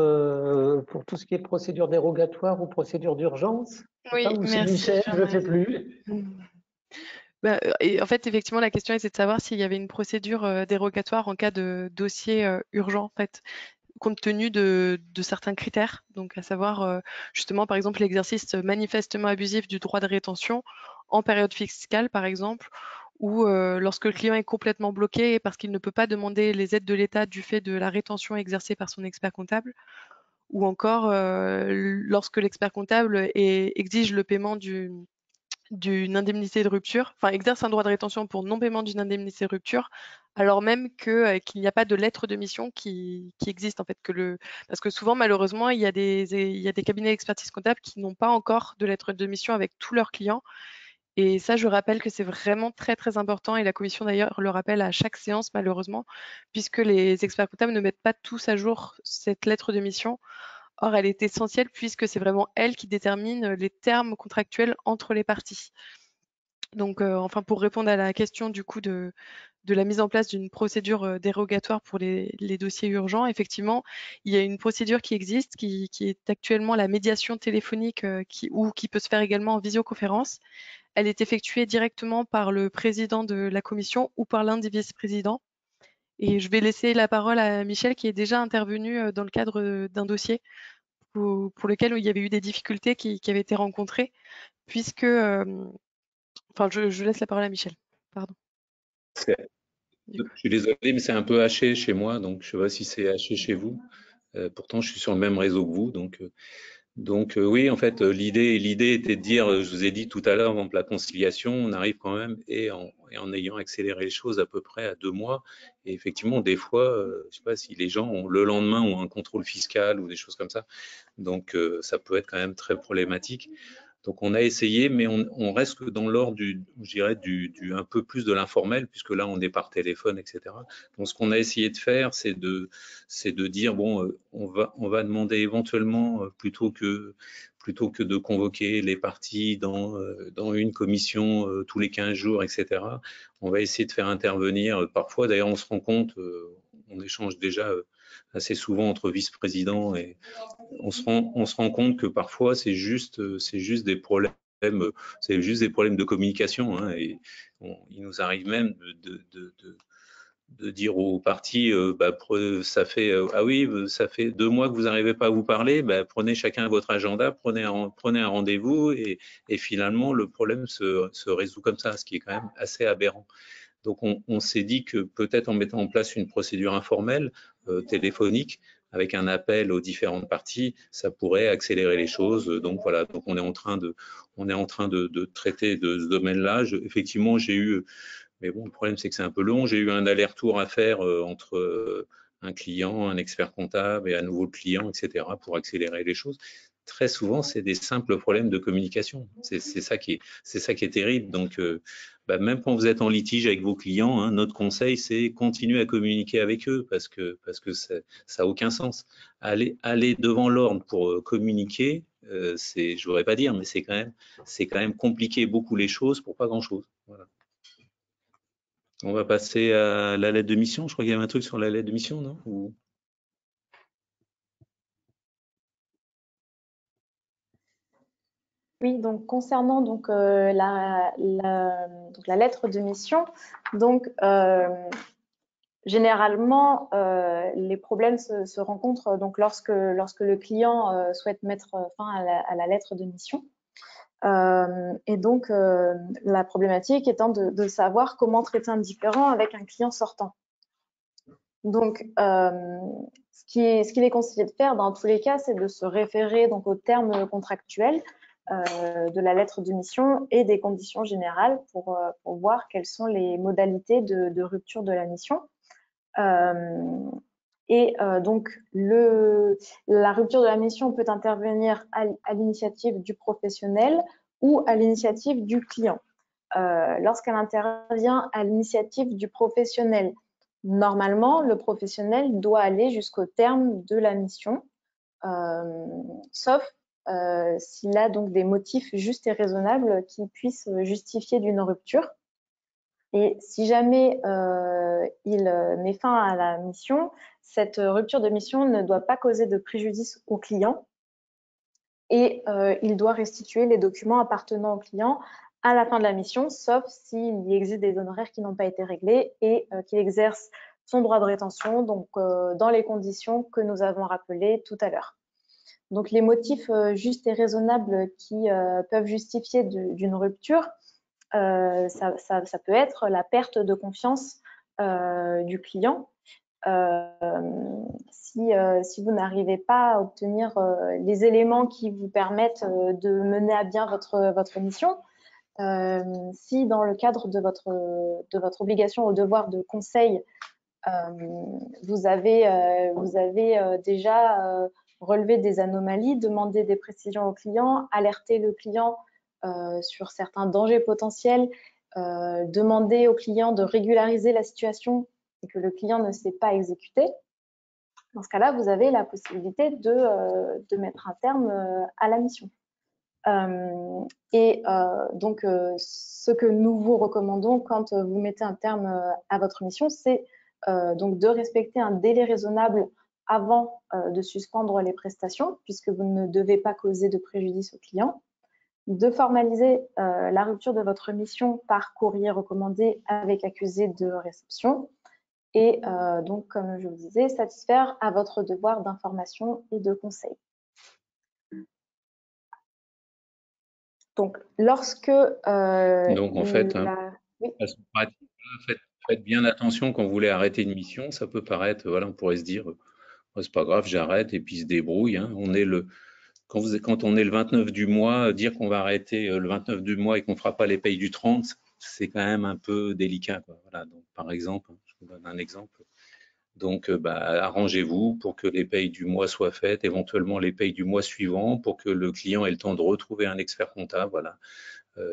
tout ce qui est procédure dérogatoire ou procédure d'urgence. Oui, Ou c'est merci. Michel, je ne sais plus. Et en fait, effectivement, la question était de savoir s'il y avait une procédure dérogatoire en cas de dossier urgent, en fait, compte tenu de certains critères. Donc, à savoir, justement, par exemple, l'exercice manifestement abusif du droit de rétention en période fiscale, par exemple, ou lorsque le client est complètement bloqué parce qu'il ne peut pas demander les aides de l'État du fait de la rétention exercée par son expert comptable, ou encore lorsque l'expert comptable exige le paiement d'une indemnité de rupture, enfin exerce un droit de rétention pour non-paiement d'une indemnité de rupture, alors même qu'il n'y a pas de lettre de mission qui existe en fait. Parce que souvent, malheureusement, il y a des cabinets d'expertise comptable qui n'ont pas encore de lettre de mission avec tous leurs clients. Et ça, je rappelle que c'est vraiment très, très important. Et la commission, d'ailleurs, le rappelle à chaque séance, malheureusement, puisque les experts comptables ne mettent pas tous à jour cette lettre de mission. Or, elle est essentielle puisque c'est vraiment elle qui détermine les termes contractuels entre les parties. Donc, enfin, pour répondre à la question du coup de la mise en place d'une procédure dérogatoire pour les dossiers urgents, effectivement, il y a une procédure qui existe, qui est actuellement la médiation téléphonique qui peut se faire également en visioconférence. Elle est effectuée directement par le président de la commission ou par l'un des vice-présidents. Et je vais laisser la parole à Michel qui est déjà intervenu dans le cadre d'un dossier pour lequel il y avait eu des difficultés qui avaient été rencontrées, puisque... Enfin, je laisse la parole à Michel. Pardon. Je suis désolé, mais c'est un peu haché chez moi, donc je ne sais pas si c'est haché chez vous. Pourtant, je suis sur le même réseau que vous, donc oui, en fait, l'idée était de dire, je vous ai dit tout à l'heure, la conciliation, on arrive quand même, et en ayant accéléré les choses à peu près à 2 mois, et effectivement, des fois, je ne sais pas si les gens ont le lendemain ont un contrôle fiscal ou des choses comme ça, donc ça peut être quand même très problématique. Donc on a essayé, mais on reste dans l'ordre je dirais un peu plus de l'informel, puisque là on est par téléphone, etc. Donc ce qu'on a essayé de faire, c'est de dire bon, on va demander éventuellement plutôt que de convoquer les parties dans une commission tous les 15 jours, etc. On va essayer de faire intervenir parfois. D'ailleurs, on se rend compte, on échange déjà assez souvent entre vice-présidents et on se rend compte que parfois c'est juste des problèmes, de communication, hein, et il nous arrive même de dire aux parties, ça fait ah oui, ça fait 2 mois que vous n'arrivez pas à vous parler, prenez chacun votre agenda, prenez un rendez-vous, et finalement le problème se résout comme ça, ce qui est quand même assez aberrant. Donc on s'est dit que peut-être en mettant en place une procédure informelle, téléphonique, avec un appel aux différentes parties, ça pourrait accélérer les choses. Donc voilà, donc on est en train de traiter de ce domaine-là. Effectivement, j'ai eu, mais bon, le problème c'est que c'est un peu long, j'ai eu un aller-retour à faire entre un client, un expert comptable et à nouveau le client, etc., pour accélérer les choses. Très souvent, c'est des simples problèmes de communication. C'est ça qui est terrible. Donc, même quand vous êtes en litige avec vos clients, hein, notre conseil, c'est continuer à communiquer avec eux, parce que ça n'a aucun sens. Aller devant l'ordre pour communiquer, je voudrais pas dire, mais c'est quand même compliquer beaucoup les choses pour pas grand-chose. Voilà. On va passer à la lettre de mission. Je crois qu'il y avait un truc sur la lettre de mission, non? Oui, donc concernant la lettre de mission, donc généralement les problèmes se rencontrent donc lorsque le client souhaite mettre fin à la lettre de mission. Et donc la problématique étant de savoir comment traiter un différend avec un client sortant. Donc ce qu'il est conseillé de faire dans tous les cas, c'est de se référer donc aux termes contractuels de la lettre de mission et des conditions générales pour voir quelles sont les modalités de rupture de la mission. Donc, la rupture de la mission peut intervenir à l'initiative du professionnel ou à l'initiative du client. lorsqu'elle intervient à l'initiative du professionnel. Normalement, le professionnel doit aller jusqu'au terme de la mission, sauf s'il a donc des motifs justes et raisonnables qui puissent justifier d'une rupture. Et si jamais il met fin à la mission, cette rupture de mission ne doit pas causer de préjudice au client et il doit restituer les documents appartenant au client à la fin de la mission, sauf s'il y existe des honoraires qui n'ont pas été réglés et qu'il exerce son droit de rétention, donc dans les conditions que nous avons rappelées tout à l'heure. Donc les motifs justes et raisonnables qui peuvent justifier d'une rupture, ça peut être la perte de confiance du client. Si vous n'arrivez pas à obtenir les éléments qui vous permettent de mener à bien votre mission, si dans le cadre de votre obligation au devoir de conseil, vous avez déjà relevé des anomalies, demandé des précisions au client, alerté le client sur certains dangers potentiels, demander au client de régulariser la situation et que le client ne s'est pas exécuté. Dans ce cas-là, vous avez la possibilité de mettre un terme à la mission. Donc, ce que nous vous recommandons quand vous mettez un terme à votre mission, c'est donc de respecter un délai raisonnable avant de suspendre les prestations, puisque vous ne devez pas causer de préjudice au client, de formaliser la rupture de votre mission par courrier recommandé avec accusé de réception, et donc, comme je vous disais, satisfaire à votre devoir d'information et de conseil. Donc, lorsque... Donc, en fait, oui. faites bien attention quand vous voulez arrêter une mission. Ça peut paraître, voilà, on pourrait se dire, c'est pas grave, j'arrête et puis il se débrouille. Hein. Quand on est le 29 du mois, dire qu'on va arrêter le 29 du mois et qu'on ne fera pas les payes du 30, c'est quand même un peu délicat. Quoi. Voilà, donc, par exemple, je vous donne un exemple. Donc, arrangez-vous pour que les payes du mois soient faites, éventuellement les payes du mois suivant, pour que le client ait le temps de retrouver un expert comptable, voilà,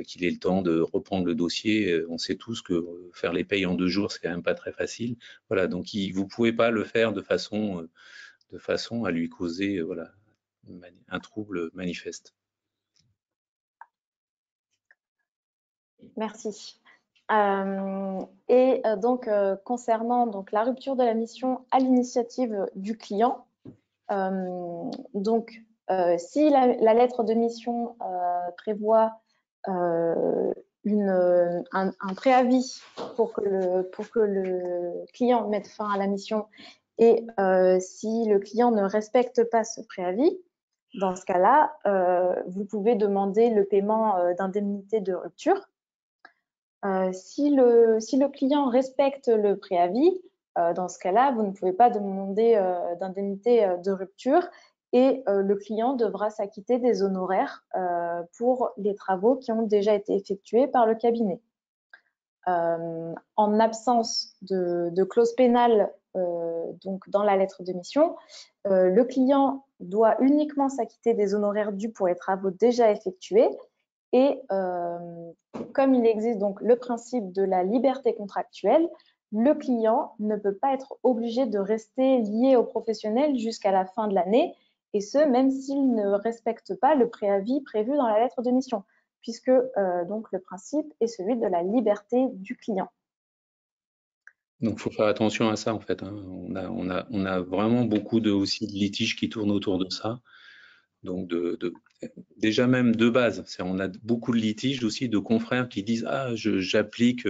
qu'il ait le temps de reprendre le dossier. On sait tous que faire les payes en 2 jours, c'est quand même pas très facile. Voilà, donc vous pouvez pas le faire de façon à lui causer, voilà, un trouble manifeste. Merci. Donc, concernant donc, la rupture de la mission à l'initiative du client, si la lettre de mission prévoit un préavis pour que le client mette fin à la mission et si le client ne respecte pas ce préavis, dans ce cas-là, vous pouvez demander le paiement d'indemnité de rupture. Si le client respecte le préavis, dans ce cas-là, vous ne pouvez pas demander d'indemnité de rupture et le client devra s'acquitter des honoraires pour les travaux qui ont déjà été effectués par le cabinet. En absence de clause pénale donc dans la lettre de mission, le client doit uniquement s'acquitter des honoraires dus pour les travaux déjà effectués. Et comme il existe donc le principe de la liberté contractuelle, le client ne peut pas être obligé de rester lié au professionnel jusqu'à la fin de l'année, et ce, même s'il ne respecte pas le préavis prévu dans la lettre de mission, puisque donc le principe est celui de la liberté du client. Donc, il faut faire attention à ça, en fait. Hein. On a vraiment beaucoup aussi de litiges qui tournent autour de ça. Donc, déjà même de base, on a beaucoup de litiges aussi de confrères qui disent « Ah, j'applique,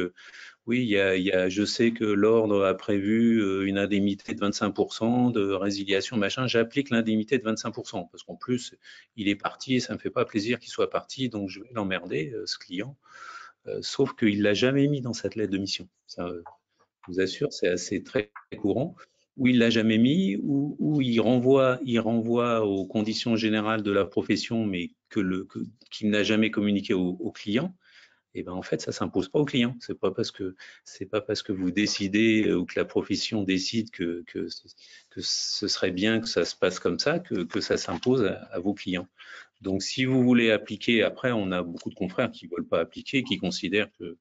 oui, je sais que l'ordre a prévu une indemnité de 25% de résiliation, machin, j'applique l'indemnité de 25%, parce qu'en plus, il est parti et ça ne me fait pas plaisir qu'il soit parti, donc je vais l'emmerder, ce client. Sauf qu'il ne l'a jamais mis dans cette lettre de mission. Ça, je vous assure, c'est assez très courant. Où il l'a jamais mis, où il renvoie aux conditions générales de la profession, mais qu'il n'a jamais communiqué au client. et ben en fait, ça s'impose pas au client. C'est pas parce que vous décidez ou que la profession décide que ce serait bien que ça se passe comme ça que ça s'impose à vos clients. Donc, si vous voulez appliquer, après, on a beaucoup de confrères qui veulent pas appliquer, qui considèrent que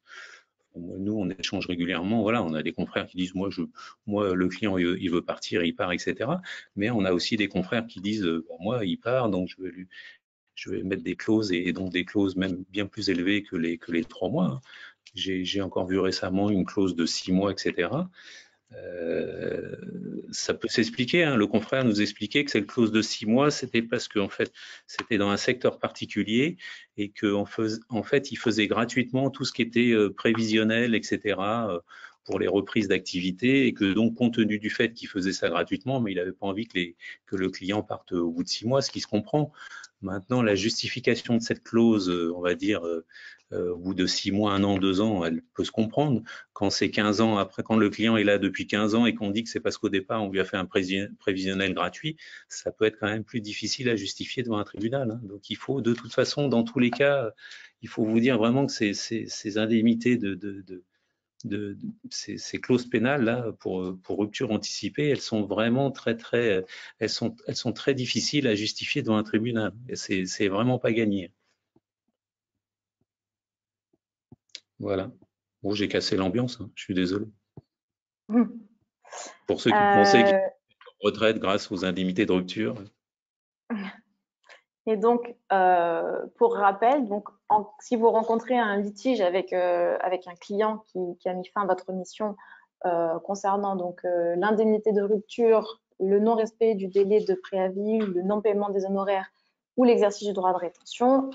nous, on échange régulièrement. Voilà, on a des confrères qui disent moi, le client, il veut partir, il part, etc. Mais on a aussi des confrères qui disent moi, il part, donc je vais mettre des clauses et donc des clauses même bien plus élevées que les 3 mois. Hein. J'ai encore vu récemment une clause de 6 mois, etc. Ça peut s'expliquer. Hein. Le confrère nous expliquait que cette clause de 6 mois, c'était parce qu'en fait, c'était dans un secteur particulier et qu'en fait, il faisait gratuitement tout ce qui était prévisionnel, etc. Pour les reprises d'activité et que donc, compte tenu du fait qu'il faisait ça gratuitement, mais il n'avait pas envie que le client parte au bout de 6 mois, ce qui se comprend. Maintenant, la justification de cette clause, on va dire, au bout de 6 mois, 1 an, 2 ans, elle peut se comprendre. Quand c'est 15 ans après, quand le client est là depuis 15 ans et qu'on dit que c'est parce qu'au départ, on lui a fait un prévisionnel gratuit, ça peut être quand même plus difficile à justifier devant un tribunal. Hein. Donc, il faut, de toute façon, dans tous les cas, il faut vous dire vraiment que ces indemnités ces clauses pénales là pour rupture anticipée, elles sont vraiment elles sont très difficiles à justifier devant un tribunal. Et c'est vraiment pas gagné. Voilà. Bon, j'ai cassé l'ambiance, hein, je suis désolé. Pour ceux qui pensaient qu'ils étaient en retraite grâce aux indemnités de rupture. Et donc, pour rappel, donc, si vous rencontrez un litige avec un client qui a mis fin à votre mission concernant donc l'indemnité de rupture, le non-respect du délai de préavis, le non-paiement des honoraires ou l'exercice du droit de rétention,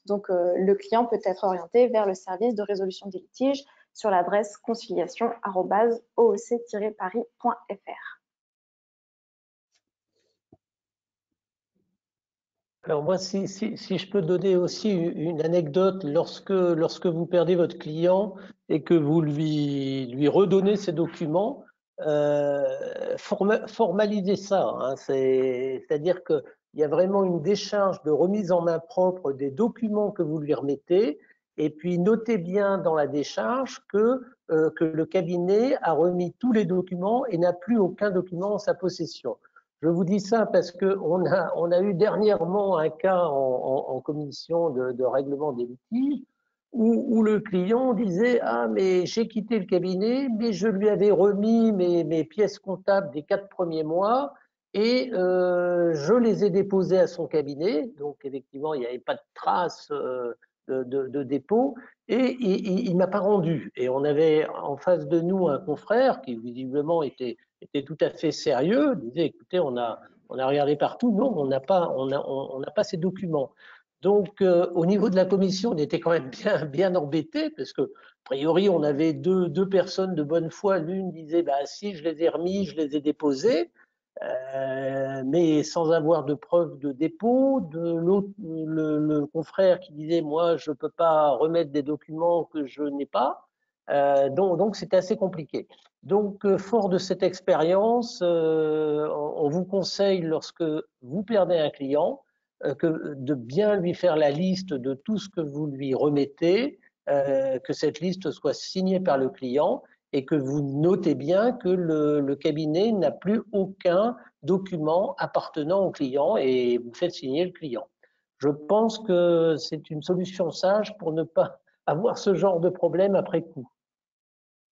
donc le client peut être orienté vers le service de résolution des litiges sur l'adresse conciliation@ooc-paris.fr. Alors moi, si je peux donner aussi une anecdote, lorsque vous perdez votre client et que vous lui redonnez ses documents, formalisez ça. Hein, c'est-à-dire qu'il y a vraiment une décharge de remise en main propre des documents que vous lui remettez, et puis notez bien dans la décharge que le cabinet a remis tous les documents et n'a plus aucun document en sa possession. Je vous dis ça parce qu'on a eu dernièrement un cas en commission de règlement des litiges où le client disait « Ah, mais j'ai quitté le cabinet, mais je lui avais remis mes pièces comptables des 4 premiers mois et je les ai déposées à son cabinet. » Donc, effectivement, il n'y avait pas de trace de dépôt et il ne m'a pas rendu. Et on avait en face de nous un confrère qui visiblement était tout à fait sérieux, disait écoutez, on a regardé partout, non, on n'a pas ces documents. Donc, au niveau de la commission, on était quand même bien embêtés parce que, a priori, on avait deux personnes de bonne foi. L'une disait bah si, je les ai remis, je les ai déposés, mais sans avoir de preuve de dépôt. De l'autre, le confrère qui disait moi, je ne peux pas remettre des documents que je n'ai pas. Donc c'était assez compliqué. Donc, fort de cette expérience, on vous conseille, lorsque vous perdez un client, de bien lui faire la liste de tout ce que vous lui remettez, que cette liste soit signée par le client et que vous notez bien que le cabinet n'a plus aucun document appartenant au client et vous faites signer le client. Je pense que c'est une solution sage pour ne pas avoir ce genre de problème après coup.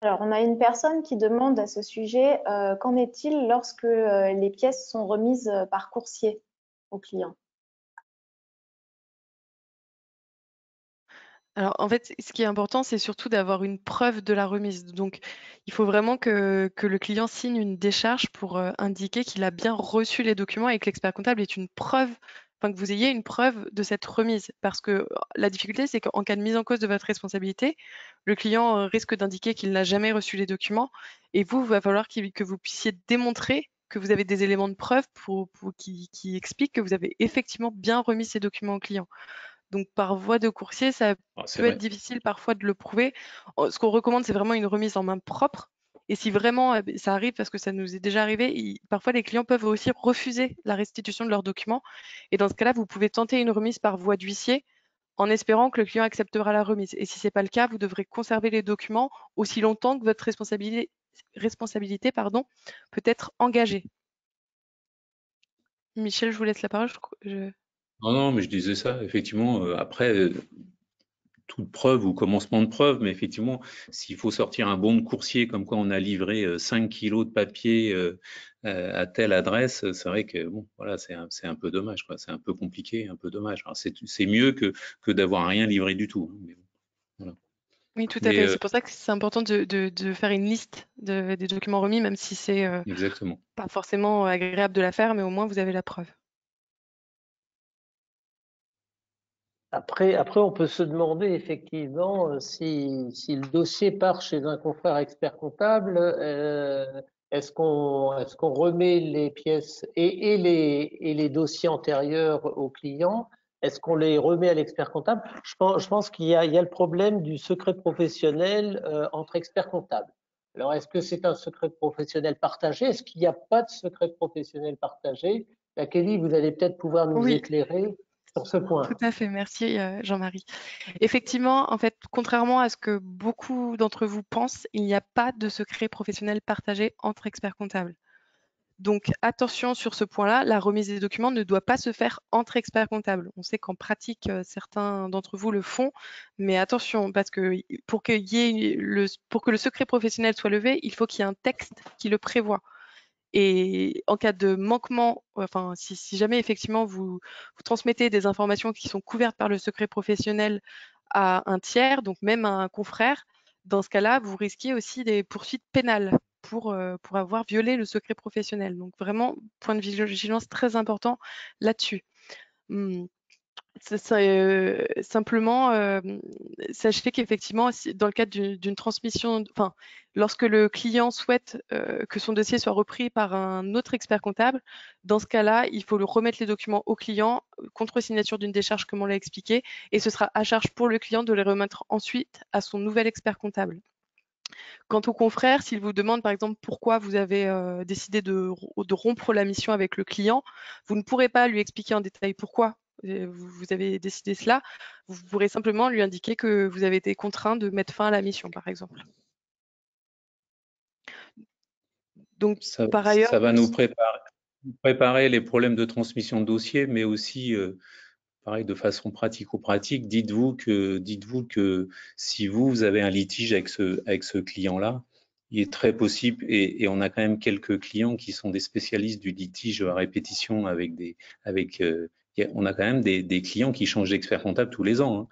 Alors, on a une personne qui demande à ce sujet, qu'en est-il lorsque les pièces sont remises par coursier au client? Alors, en fait, ce qui est important, c'est surtout d'avoir une preuve de la remise. Donc, il faut vraiment que le client signe une décharge pour indiquer qu'il a bien reçu les documents et que l'expert comptable est une preuve, enfin que vous ayez une preuve de cette remise. Parce que la difficulté, c'est qu'en cas de mise en cause de votre responsabilité, le client risque d'indiquer qu'il n'a jamais reçu les documents et il va falloir que vous puissiez démontrer que vous avez des éléments de preuve qui expliquent que vous avez effectivement bien remis ces documents au client. Donc, par voie de coursier, ça peut être difficile parfois de le prouver. Ce qu'on recommande, c'est vraiment une remise en main propre. Et si vraiment ça arrive, parce que ça nous est déjà arrivé, parfois les clients peuvent aussi refuser la restitution de leurs documents. Et dans ce cas-là, vous pouvez tenter une remise par voie d'huissier en espérant que le client acceptera la remise. Et si ce n'est pas le cas, vous devrez conserver les documents aussi longtemps que votre responsabilité peut être engagée. Michel, je vous laisse la parole. Non, mais je disais ça, effectivement, après, toute preuve ou commencement de preuve, mais effectivement, s'il faut sortir un bon de coursier comme quoi on a livré 5 kilos de papier à telle adresse, c'est vrai que bon, voilà, c'est un peu dommage, quoi. C'est un peu compliqué, un peu dommage. C'est mieux que d'avoir rien livré du tout. Hein, mais bon, voilà. Oui, tout à fait. C'est pour ça que c'est important de faire une liste des documents remis, même si c'est exactement. pas forcément agréable de la faire, mais au moins vous avez la preuve. Après, on peut se demander effectivement si le dossier part chez un confrère expert comptable, est-ce qu'on remet les pièces et les dossiers antérieurs au client, est-ce qu'on les remet à l'expert comptable? Je pense qu'il y a le problème du secret professionnel entre experts comptables. Alors, est-ce que c'est un secret professionnel partagé? Est-ce qu'il n'y a pas de secret professionnel partagé? Kelly, vous allez peut-être pouvoir nous éclairer sur ce point. Tout à fait, merci Jean-Marie. Effectivement, en fait, contrairement à ce que beaucoup d'entre vous pensent, il n'y a pas de secret professionnel partagé entre experts comptables. Donc attention sur ce point-là, la remise des documents ne doit pas se faire entre experts comptables. On sait qu'en pratique, certains d'entre vous le font, mais attention, parce que pour que le secret professionnel soit levé, il faut qu'il y ait un texte qui le prévoit. Et en cas de manquement, enfin, si jamais effectivement vous transmettez des informations qui sont couvertes par le secret professionnel à un tiers, donc même à un confrère, dans ce cas-là, vous risquez aussi des poursuites pénales pour avoir violé le secret professionnel. Donc vraiment, point de vigilance très important là-dessus. Simplement, sachez qu'effectivement, dans le cadre d'une transmission, enfin, lorsque le client souhaite que son dossier soit repris par un autre expert comptable, dans ce cas-là, il faut le remettre les documents au client contre signature d'une décharge, comme on l'a expliqué, et ce sera à charge pour le client de les remettre ensuite à son nouvel expert comptable. Quant au confrère, s'il vous demande par exemple pourquoi vous avez décidé de rompre la mission avec le client, vous ne pourrez pas lui expliquer en détail pourquoi vous avez décidé cela. Vous pourrez simplement lui indiquer que vous avez été contraint de mettre fin à la mission, par exemple. Donc, par ailleurs, ça va nous préparer les problèmes de transmission de dossier, mais aussi pareil, de façon pratico-pratique, dites-vous que si vous avez un litige avec ce client-là, il est très possible, et on a quand même quelques clients qui sont des spécialistes du litige à répétition on a quand même des clients qui changent d'expert comptable tous les ans. Hein.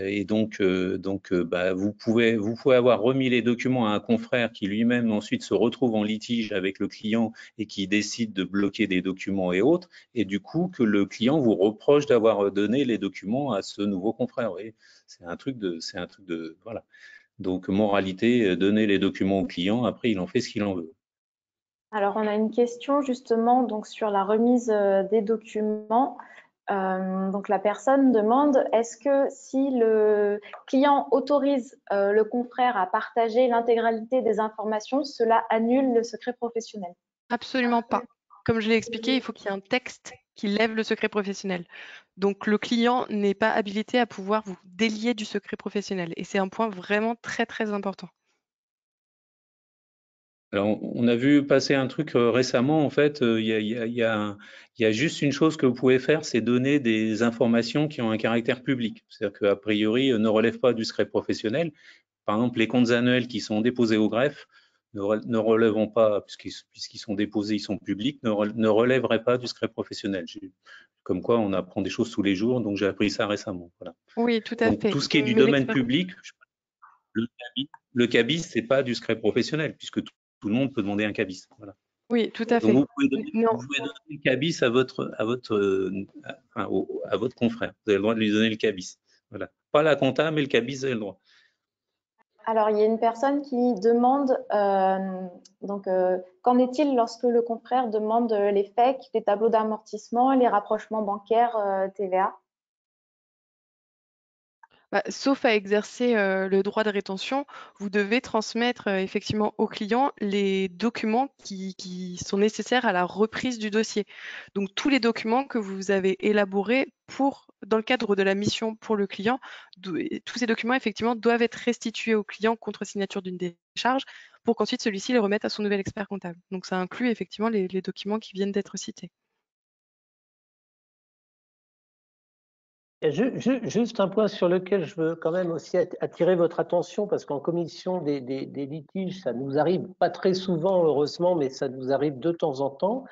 Et donc, vous pouvez avoir remis les documents à un confrère qui lui-même ensuite se retrouve en litige avec le client et qui décide de bloquer des documents et autres, et du coup que le client vous reproche d'avoir donné les documents à ce nouveau confrère. Vous voyez, c'est un truc de voilà. Donc moralité, donner les documents au client, après il en fait ce qu'il en veut. Alors on a une question justement donc sur la remise des documents. Donc la personne demande, est-ce que si le client autorise le confrère à partager l'intégralité des informations, cela annule le secret professionnel? Absolument pas. Comme je l'ai expliqué, il faut qu'il y ait un texte qui lève le secret professionnel. Donc le client n'est pas habilité à pouvoir vous délier du secret professionnel. Et c'est un point vraiment très très important. Alors, on a vu passer un truc récemment, en fait, il y a juste une chose que vous pouvez faire, c'est donner des informations qui ont un caractère public. C'est-à-dire qu'a priori, ne relèvent pas du secret professionnel. Par exemple, les comptes annuels qui sont déposés au greffe ne relèveront pas, puisqu'ils sont déposés, ils sont publics, ne relèveraient pas du secret professionnel. Comme quoi, on apprend des choses tous les jours, donc j'ai appris ça récemment. Voilà. Oui, tout à fait. Tout ce qui est du domaine public, le cabis, c'est pas du secret professionnel, puisque tout le monde peut demander un cabis. Voilà. Oui, tout à fait. Donc vous pouvez donner le cabis à votre confrère. Vous avez le droit de lui donner le cabis. Voilà. Pas la compta, mais le cabis, vous avez le droit. Alors, il y a une personne qui demande, qu'en est-il lorsque le confrère demande les FEC, les tableaux d'amortissement, les rapprochements bancaires TVA? Sauf à exercer le droit de rétention, vous devez transmettre effectivement au client les documents qui sont nécessaires à la reprise du dossier. Donc tous les documents que vous avez élaborés pour dans le cadre de la mission pour le client, tous ces documents effectivement doivent être restitués au client contre signature d'une décharge pour qu'ensuite celui-ci les remette à son nouvel expert comptable. Donc ça inclut effectivement les documents qui viennent d'être cités. Juste un point sur lequel je veux quand même aussi attirer votre attention, parce qu'en commission des litiges, ça nous arrive pas très souvent, heureusement, mais ça nous arrive de temps en temps.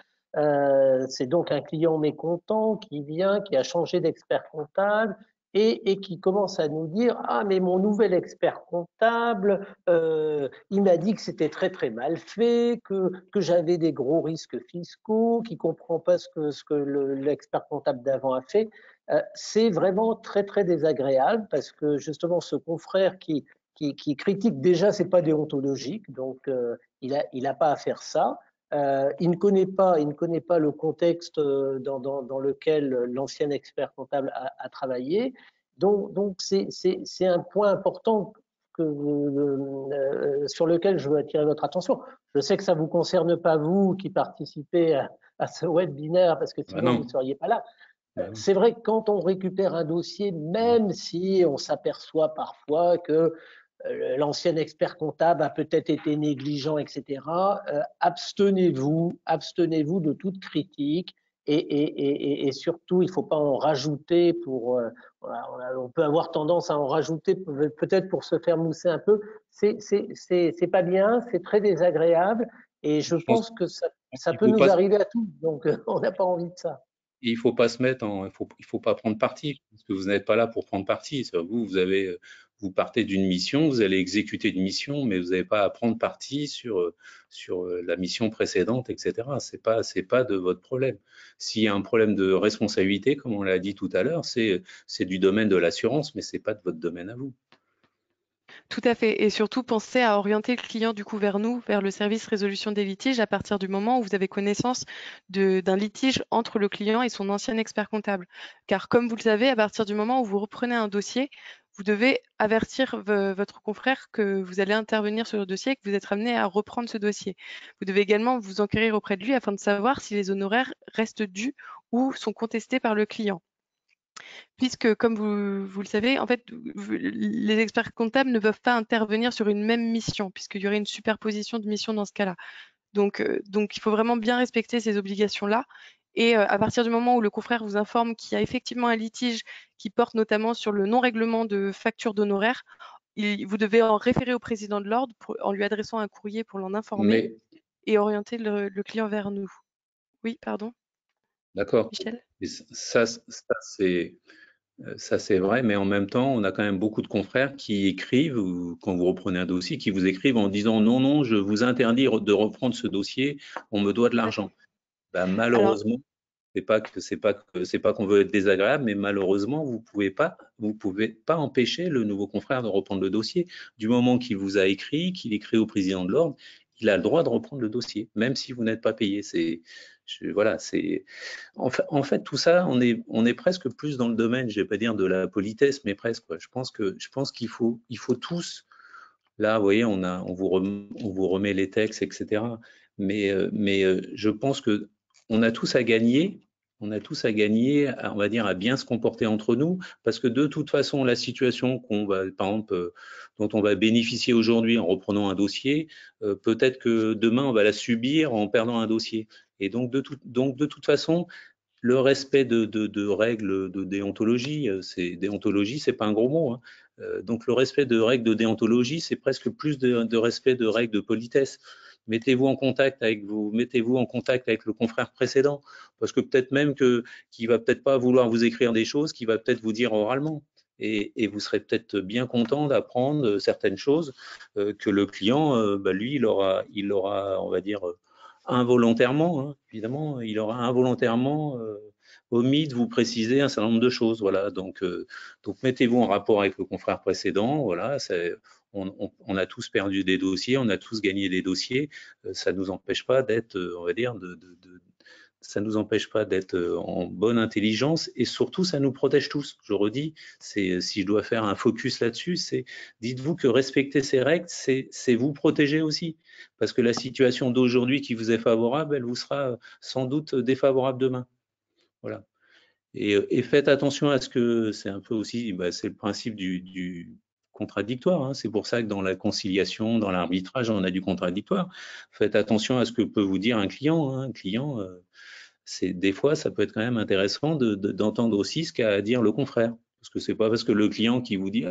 C'est donc un client mécontent qui vient, qui a changé d'expert comptable et qui commence à nous dire « Ah, mais mon nouvel expert comptable, il m'a dit que c'était très très mal fait, que j'avais des gros risques fiscaux, qu'il comprend pas ce que l'expert comptable d'avant a fait. » C'est vraiment très très désagréable parce que justement ce confrère qui critique, déjà c'est pas déontologique, donc il a pas à faire ça. Il ne connaît pas le contexte dans lequel l'ancien expert comptable a travaillé. Donc c'est un point important sur lequel je veux attirer votre attention. Je sais que ça vous concerne pas vous qui participez à ce webinaire parce que sinon vous ne seriez pas là. C'est vrai que quand on récupère un dossier, même si on s'aperçoit parfois que l'ancien expert comptable a peut-être été négligent, etc., abstenez-vous de toute critique et surtout, il ne faut pas en rajouter on peut avoir tendance à en rajouter peut-être pour se faire mousser un peu. C'est pas bien, c'est très désagréable et je pense que ça peut nous arriver à tous, donc on n'a pas envie de ça. Il faut pas se mettre il faut pas prendre parti, parce que vous n'êtes pas là pour prendre parti. Vous partez d'une mission, vous allez exécuter une mission, mais vous n'avez pas à prendre parti sur la mission précédente, etc. C'est pas de votre problème. S'il y a un problème de responsabilité, comme on l'a dit tout à l'heure, c'est du domaine de l'assurance, mais c'est pas de votre domaine à vous. Tout à fait. Et surtout, pensez à orienter le client du coup vers nous, vers le service résolution des litiges à partir du moment où vous avez connaissance d'un litige entre le client et son ancien expert comptable. Car comme vous le savez, à partir du moment où vous reprenez un dossier, vous devez avertir votre confrère que vous allez intervenir sur le dossier et que vous êtes amené à reprendre ce dossier. Vous devez également vous enquérir auprès de lui afin de savoir si les honoraires restent dus ou sont contestés par le client. Puisque, comme vous le savez, en fait, les experts comptables ne peuvent pas intervenir sur une même mission, puisqu'il y aurait une superposition de missions dans ce cas-là. Donc, il faut vraiment bien respecter ces obligations-là. Et à partir du moment où le confrère vous informe qu'il y a effectivement un litige qui porte notamment sur le non-règlement de facture d'honoraires, vous devez en référer au président de l'ordre en lui adressant un courrier pour l'en informer et orienter le client vers nous. Oui, pardon. D'accord. Michel ? Ça, c'est vrai, mais en même temps, on a quand même beaucoup de confrères qui écrivent, quand vous reprenez un dossier, qui vous écrivent en disant non, je vous interdis de reprendre ce dossier, on me doit de l'argent. Ben, malheureusement, c'est pas qu'on veut être désagréable, mais malheureusement, vous pouvez pas empêcher le nouveau confrère de reprendre le dossier. Du moment qu'il vous a écrit, qu'il écrit au président de l'ordre, il a le droit de reprendre le dossier, même si vous n'êtes pas payé. En fait, tout ça, on est presque plus dans le domaine, je vais pas dire de la politesse, mais presque. Je pense qu'il faut tous. Là, vous voyez, on vous remet les textes, etc. Mais je pense que on a tous à gagner. On a tous à gagner, on va dire, à bien se comporter entre nous, parce que de toute façon, la situation par exemple, dont on va bénéficier aujourd'hui en reprenant un dossier, peut-être que demain on va la subir en perdant un dossier. Et donc de toute façon, le respect de règles de déontologie, déontologie, c'est pas un gros mot, hein. Donc le respect de règles de déontologie, c'est presque plus de respect de règles de politesse. Mettez-vous en contact avec le confrère précédent, parce que peut-être même qu'il va peut-être pas vouloir vous écrire des choses, qu'il va peut-être vous dire oralement. Et vous serez peut-être bien content d'apprendre certaines choses que le client, lui, il aura, on va dire, involontairement, hein, évidemment, il aura involontairement omis de vous préciser un certain nombre de choses. Voilà, donc mettez-vous en rapport avec le confrère précédent. Voilà, on a tous perdu des dossiers, on a tous gagné des dossiers. Ça ne nous empêche pas d'être, on va dire, ça nous empêche pas d'être en bonne intelligence et surtout ça nous protège tous. Je redis, si je dois faire un focus là-dessus, dites-vous que respecter ces règles, c'est vous protéger aussi, parce que la situation d'aujourd'hui qui vous est favorable, elle vous sera sans doute défavorable demain. Voilà. Et faites attention à ce que, c'est un peu aussi, c'est le principe du contradictoire, hein. C'est pour ça que dans la conciliation, dans l'arbitrage, on a du contradictoire. Faites attention à ce que peut vous dire un client, hein. Un client, des fois, ça peut être quand même intéressant d'entendre aussi ce qu'a à dire le confrère. Parce que c'est pas parce que le client qui vous dit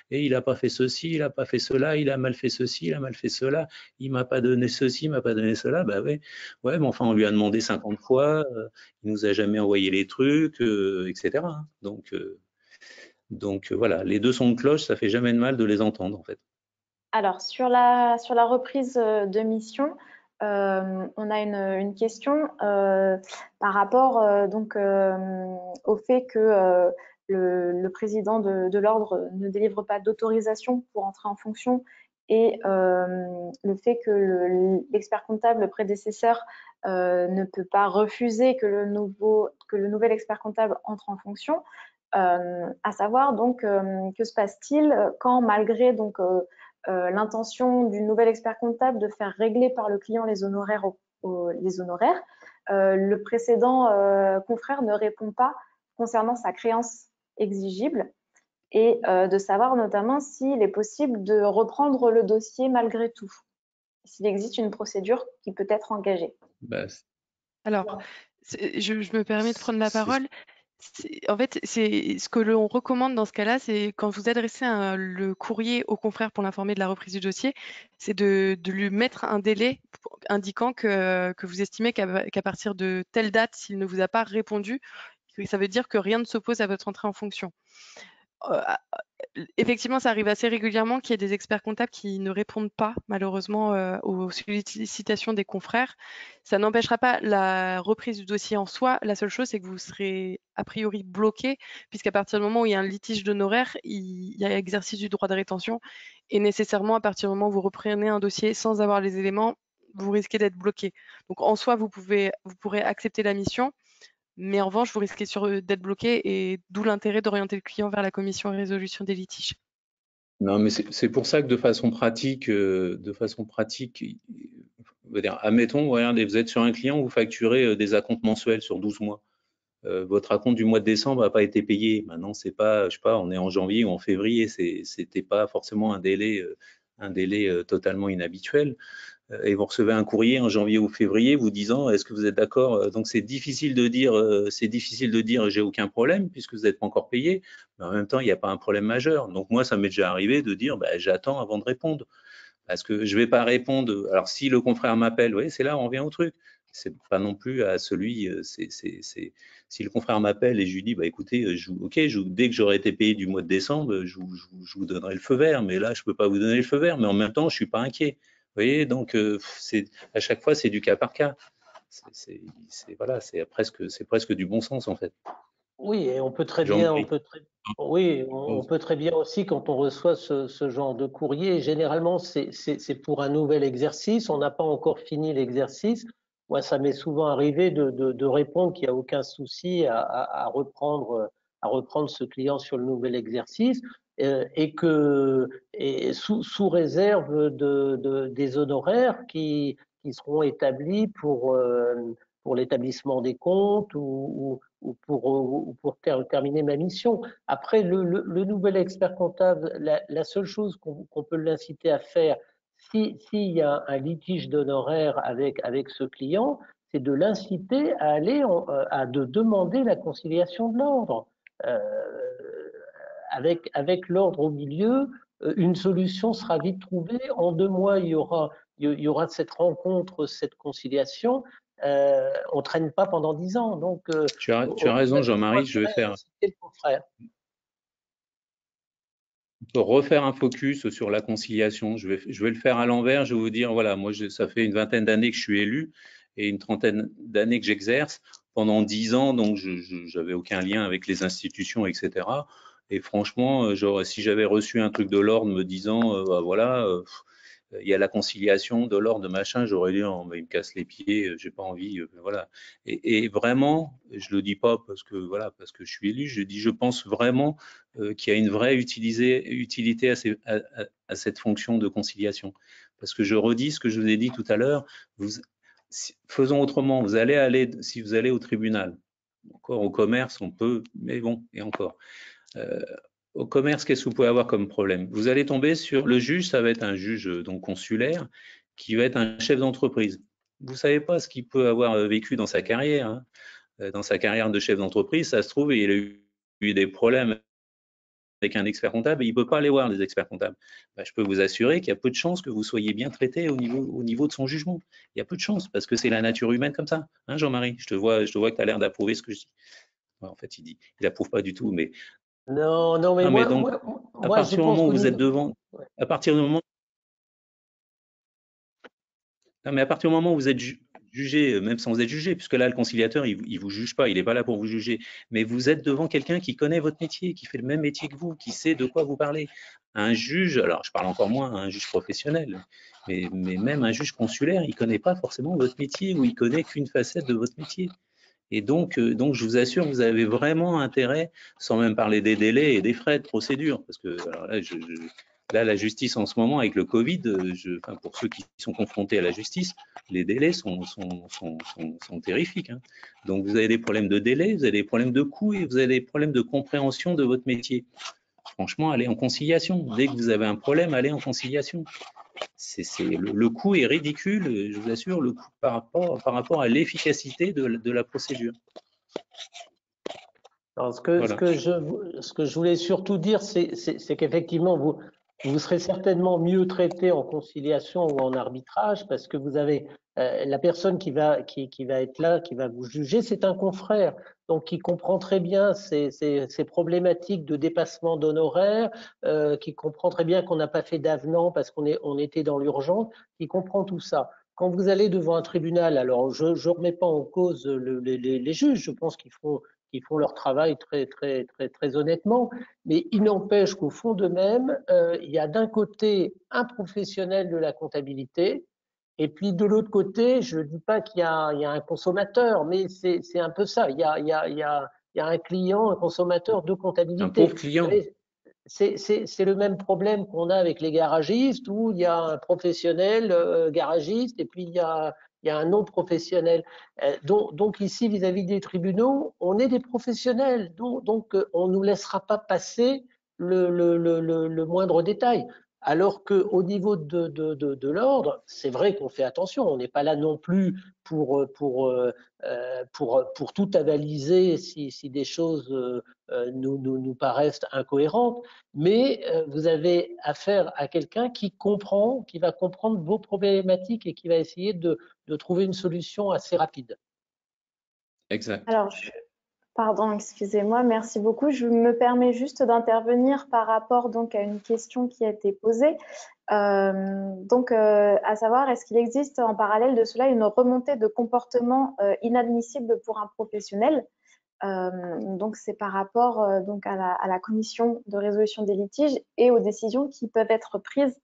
et il a pas fait ceci, il a pas fait cela, il a mal fait ceci, il a mal fait cela, il m'a pas donné ceci, il m'a pas donné cela, bah ouais, mais enfin on lui a demandé 50 fois, il nous a jamais envoyé les trucs, etc., hein. Donc voilà, les deux sons de cloche, ça fait jamais de mal de les entendre en fait. Alors, sur la reprise de mission, on a une question par rapport donc, au fait que le président de l'ordre ne délivre pas d'autorisation pour entrer en fonction et le fait que l'expert comptable prédécesseur ne peut pas refuser que le nouvel expert comptable entre en fonction. À savoir donc que se passe-t-il quand malgré donc l'intention du nouvel expert comptable de faire régler par le client les honoraires, le précédent confrère ne répond pas concernant sa créance exigible et de savoir notamment s'il est possible de reprendre le dossier malgré tout, s'il existe une procédure qui peut être engagée. Alors, je me permets de prendre la parole. En fait, c'est ce que l'on recommande dans ce cas-là, c'est quand vous adressez le courrier au confrère pour l'informer de la reprise du dossier, c'est de lui mettre un délai indiquant que vous estimez qu'à partir de telle date, s'il ne vous a pas répondu, ça veut dire que rien ne s'oppose à votre entrée en fonction. Effectivement, ça arrive assez régulièrement qu'il y ait des experts comptables qui ne répondent pas, malheureusement, aux sollicitations des confrères. Ça n'empêchera pas la reprise du dossier en soi. La seule chose, c'est que vous serez a priori bloqué, puisqu'à partir du moment où il y a un litige d'honoraires, il y a exercice du droit de rétention. Et nécessairement, à partir du moment où vous reprenez un dossier sans avoir les éléments, vous risquez d'être bloqué. Donc, en soi, vous pourrez accepter la mission. Mais en revanche, vous risquez d'être bloqué et d'où l'intérêt d'orienter le client vers la commission de résolution des litiges. Non, mais c'est pour ça que de façon pratique, admettons, regardez, vous êtes sur un client, vous facturez des acomptes mensuels sur 12 mois. Votre acompte du mois de décembre n'a pas été payé. Maintenant, c'est pas, je sais pas, on est en janvier ou en février, c'était pas forcément un délai totalement inhabituel. Et vous recevez un courrier en janvier ou février vous disant est-ce que vous êtes d'accord? Donc c'est difficile de dire j'ai aucun problème puisque vous n'êtes pas encore payé, mais en même temps il n'y a pas un problème majeur. Donc moi ça m'est déjà arrivé de dire j'attends avant de répondre parce que je vais pas répondre. Alors si le confrère m'appelle, oui c'est là on revient au truc. C'est pas non plus à celui. Si le confrère m'appelle et je lui dis écoutez dès que j'aurai été payé du mois de décembre je vous donnerai le feu vert, mais là je peux pas vous donner le feu vert, mais en même temps je suis pas inquiet. Vous voyez, donc à chaque fois c'est du cas par cas. C'est presque du bon sens en fait. Oui, et on peut très bien, on peut très bien aussi quand on reçoit ce genre de courrier. Généralement, c'est pour un nouvel exercice. On n'a pas encore fini l'exercice. Moi, ça m'est souvent arrivé de répondre qu'il n'y a aucun souci à reprendre ce client sur le nouvel exercice et sous réserve des honoraires qui seront établis pour l'établissement des comptes ou pour terminer ma mission. Après, le nouvel expert comptable, la seule chose qu'on peut l'inciter à faire, s'il y a un litige d'honoraires avec ce client, c'est de l'inciter à aller, de demander la conciliation de l'ordre. Avec l'ordre au milieu, une solution sera vite trouvée. En 2 mois, il y aura cette rencontre, cette conciliation. On ne traîne pas pendant 10 ans. Donc, tu as raison, Jean-Marie, je vais faire. On peut refaire un focus sur la conciliation. Je vais le faire à l'envers. Je vais vous dire, voilà, moi, ça fait une vingtaine d'années que je suis élu et une trentaine d'années que j'exerce. Pendant 10 ans, donc, je n'avais aucun lien avec les institutions, etc. Et franchement, si j'avais reçu un truc de l'ordre me disant, voilà, il y a la conciliation de l'ordre de machin, j'aurais dit, oh, il me casse les pieds, j'ai pas envie, voilà. Et vraiment, je le dis pas parce que voilà, parce que je suis élu, je dis, je pense vraiment qu'il y a une vraie utilité à cette fonction de conciliation. Parce que je redis ce que je vous ai dit tout à l'heure, faisons autrement. Si vous allez au tribunal, encore au commerce, on peut, mais bon, et encore. Au commerce, qu'est-ce que vous pouvez avoir comme problème? Vous allez tomber sur le juge, ça va être un juge donc consulaire, qui va être un chef d'entreprise. Vous savez pas ce qu'il peut avoir vécu dans sa carrière. Hein. Dans sa carrière de chef d'entreprise, ça se trouve, il a eu des problèmes avec un expert comptable et il ne peut pas aller voir les experts comptables. Ben, je peux vous assurer qu'il y a peu de chances que vous soyez bien traité au niveau de son jugement. Il y a peu de chances parce que c'est la nature humaine comme ça. Hein, Jean-Marie, je te vois que tu as l'air d'approuver ce que je dis. Ouais, en fait, il n'approuve pas du tout, mais Non, mais mais moi, donc, à moi, je partir du pense moment où qu'au vous êtes niveau... devant, Ouais. à partir du moment, non, mais à partir du moment où vous êtes jugé, même sans être jugé, puisque là, le conciliateur, il vous juge pas, il n'est pas là pour vous juger, mais vous êtes devant quelqu'un qui connaît votre métier, qui fait le même métier que vous, qui sait de quoi vous parlez. Un juge, alors je parle encore moins à un juge professionnel, mais même un juge consulaire, il connaît pas forcément votre métier ou il connaît qu'une facette de votre métier. Et donc, je vous assure, vous avez vraiment intérêt, sans même parler des délais et des frais de procédure, parce que alors là, là, la justice en ce moment avec le Covid, enfin, pour ceux qui sont confrontés à la justice, les délais sont terrifiques. Hein. Donc, vous avez des problèmes de délai, vous avez des problèmes de coûts et vous avez des problèmes de compréhension de votre métier. Franchement, allez en conciliation. Dès que vous avez un problème, allez en conciliation. Le coût est ridicule, je vous assure, le coût par rapport à l'efficacité de la procédure. Alors, ce que je voulais surtout dire, c'est qu'effectivement, vous serez certainement mieux traité en conciliation ou en arbitrage parce que vous avez la personne qui va être là, qui va vous juger, c'est un confrère, donc qui comprend très bien ces problématiques de dépassement d'honoraires, qui comprend très bien qu'on n'a pas fait d'avenant parce qu'on était dans l'urgence, qui comprend tout ça. Quand vous allez devant un tribunal, alors je ne remets pas en cause les juges, je pense qu'ils font leur travail très honnêtement, mais il n'empêche qu'au fond d'eux-mêmes, il y a d'un côté un professionnel de la comptabilité, et puis de l'autre côté, je ne dis pas qu'il y a un consommateur, mais c'est un peu ça. Il y a un client, un consommateur de comptabilité. Un pauvre client. C'est le même problème qu'on a avec les garagistes, où il y a un professionnel garagiste et puis il y a un non professionnel. Donc ici, vis-à-vis des tribunaux, on est des professionnels, donc on ne nous laissera pas passer le moindre détail. Alors qu'au niveau de l'ordre, c'est vrai qu'on fait attention, on n'est pas là non plus pour tout avaliser si des choses nous paraissent incohérentes, mais vous avez affaire à quelqu'un qui va comprendre vos problématiques et qui va essayer de trouver une solution assez rapide. Exact. Alors, pardon, excusez-moi, merci beaucoup. Je me permets juste d'intervenir par rapport donc à une question qui a été posée. À savoir, est-ce qu'il existe en parallèle de cela une remontée de comportement inadmissible pour un professionnel? Donc, c'est par rapport donc à la commission de résolution des litiges et aux décisions qui peuvent être prises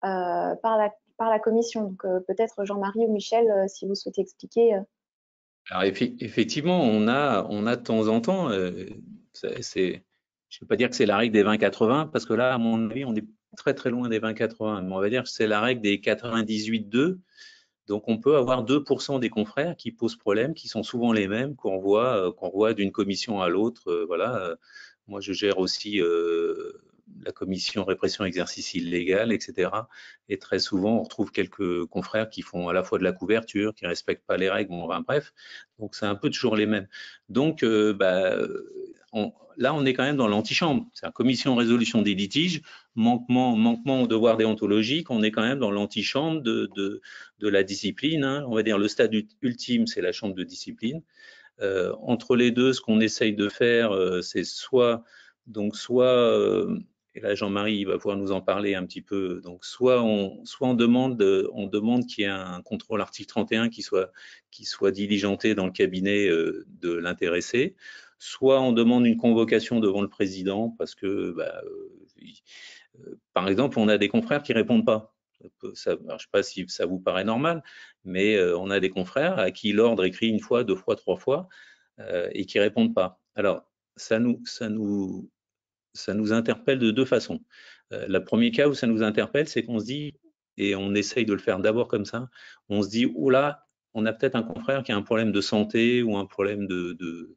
par la commission. Donc, peut-être Jean-Marie ou Michel, si vous souhaitez expliquer. Alors effectivement, on a de temps en temps, je ne vais pas dire que c'est la règle des 20-80, parce que là, à mon avis, on est très très loin des 20-80, mais on va dire que c'est la règle des 98-2. Donc on peut avoir 2% des confrères qui posent problème, qui sont souvent les mêmes qu'on voit d'une commission à l'autre. Voilà. Moi, je gère aussi la commission répression exercice illégal, etc. Et très souvent, on retrouve quelques confrères qui font à la fois de la couverture, qui ne respectent pas les règles, bon, enfin, bref. Donc c'est un peu toujours les mêmes. Donc là, on est quand même dans l'antichambre. C'est la commission résolution des litiges, manquement au devoir déontologique, on est quand même dans l'antichambre de la discipline. Hein. On va dire le stade ultime, c'est la chambre de discipline. Entre les deux, ce qu'on essaye de faire, c'est soit et là Jean-Marie va pouvoir nous en parler un petit peu. Donc soit on demande qu'il y ait un contrôle article 31 qui soit diligenté dans le cabinet de l'intéressé, soit on demande une convocation devant le président parce que par exemple on a des confrères qui répondent pas. Alors, je ne sais pas si ça vous paraît normal, mais on a des confrères à qui l'ordre écrit une fois, 2 fois, 3 fois et qui répondent pas. Alors ça nous interpelle de deux façons. Le premier cas où ça nous interpelle, c'est qu'on se dit, et on essaye de le faire d'abord comme ça, on se dit, oula, on a peut-être un confrère qui a un problème de santé ou un problème de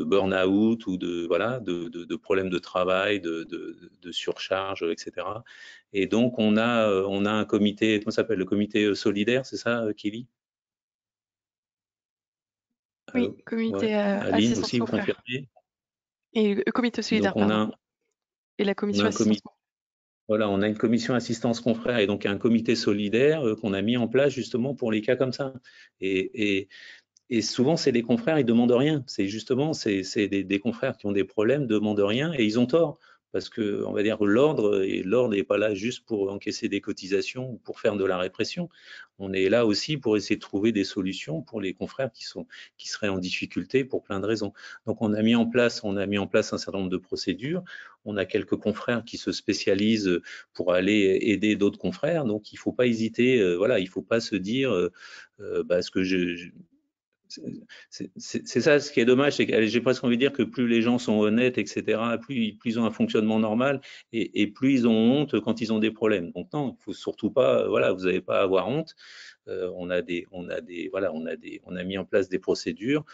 burn-out ou de problèmes de travail, de surcharge, etc. Et donc, on a un comité, comment ça s'appelle, le comité solidaire, c'est ça, Kelly? Oui, comité ouais. Aline assistance aussi, vous confrère. confirmez? Et le comité solidaire, Donc, pardon. Et la commission assistance. Voilà, on a une commission assistance confrère et donc un comité solidaire qu'on a mis en place justement pour les cas comme ça. Et souvent, c'est des confrères, ils demandent rien. C'est justement, c'est des confrères qui ont des problèmes, demandent rien et ils ont tort. Parce que, on va dire, l'ordre n'est pas là juste pour encaisser des cotisations ou pour faire de la répression. On est là aussi pour essayer de trouver des solutions pour les confrères qui seraient en difficulté pour plein de raisons. Donc, on a mis en place un certain nombre de procédures. On a quelques confrères qui se spécialisent pour aller aider d'autres confrères. Donc, il ne faut pas hésiter. Voilà, il ne faut pas se dire, ce que c'est ça, ce qui est dommage, c'est que j'ai presque envie de dire que plus les gens sont honnêtes, etc., plus ils ont un fonctionnement normal et plus ils ont honte quand ils ont des problèmes. Donc non, il faut surtout pas, voilà, vous n'avez pas à avoir honte. On a mis en place des procédures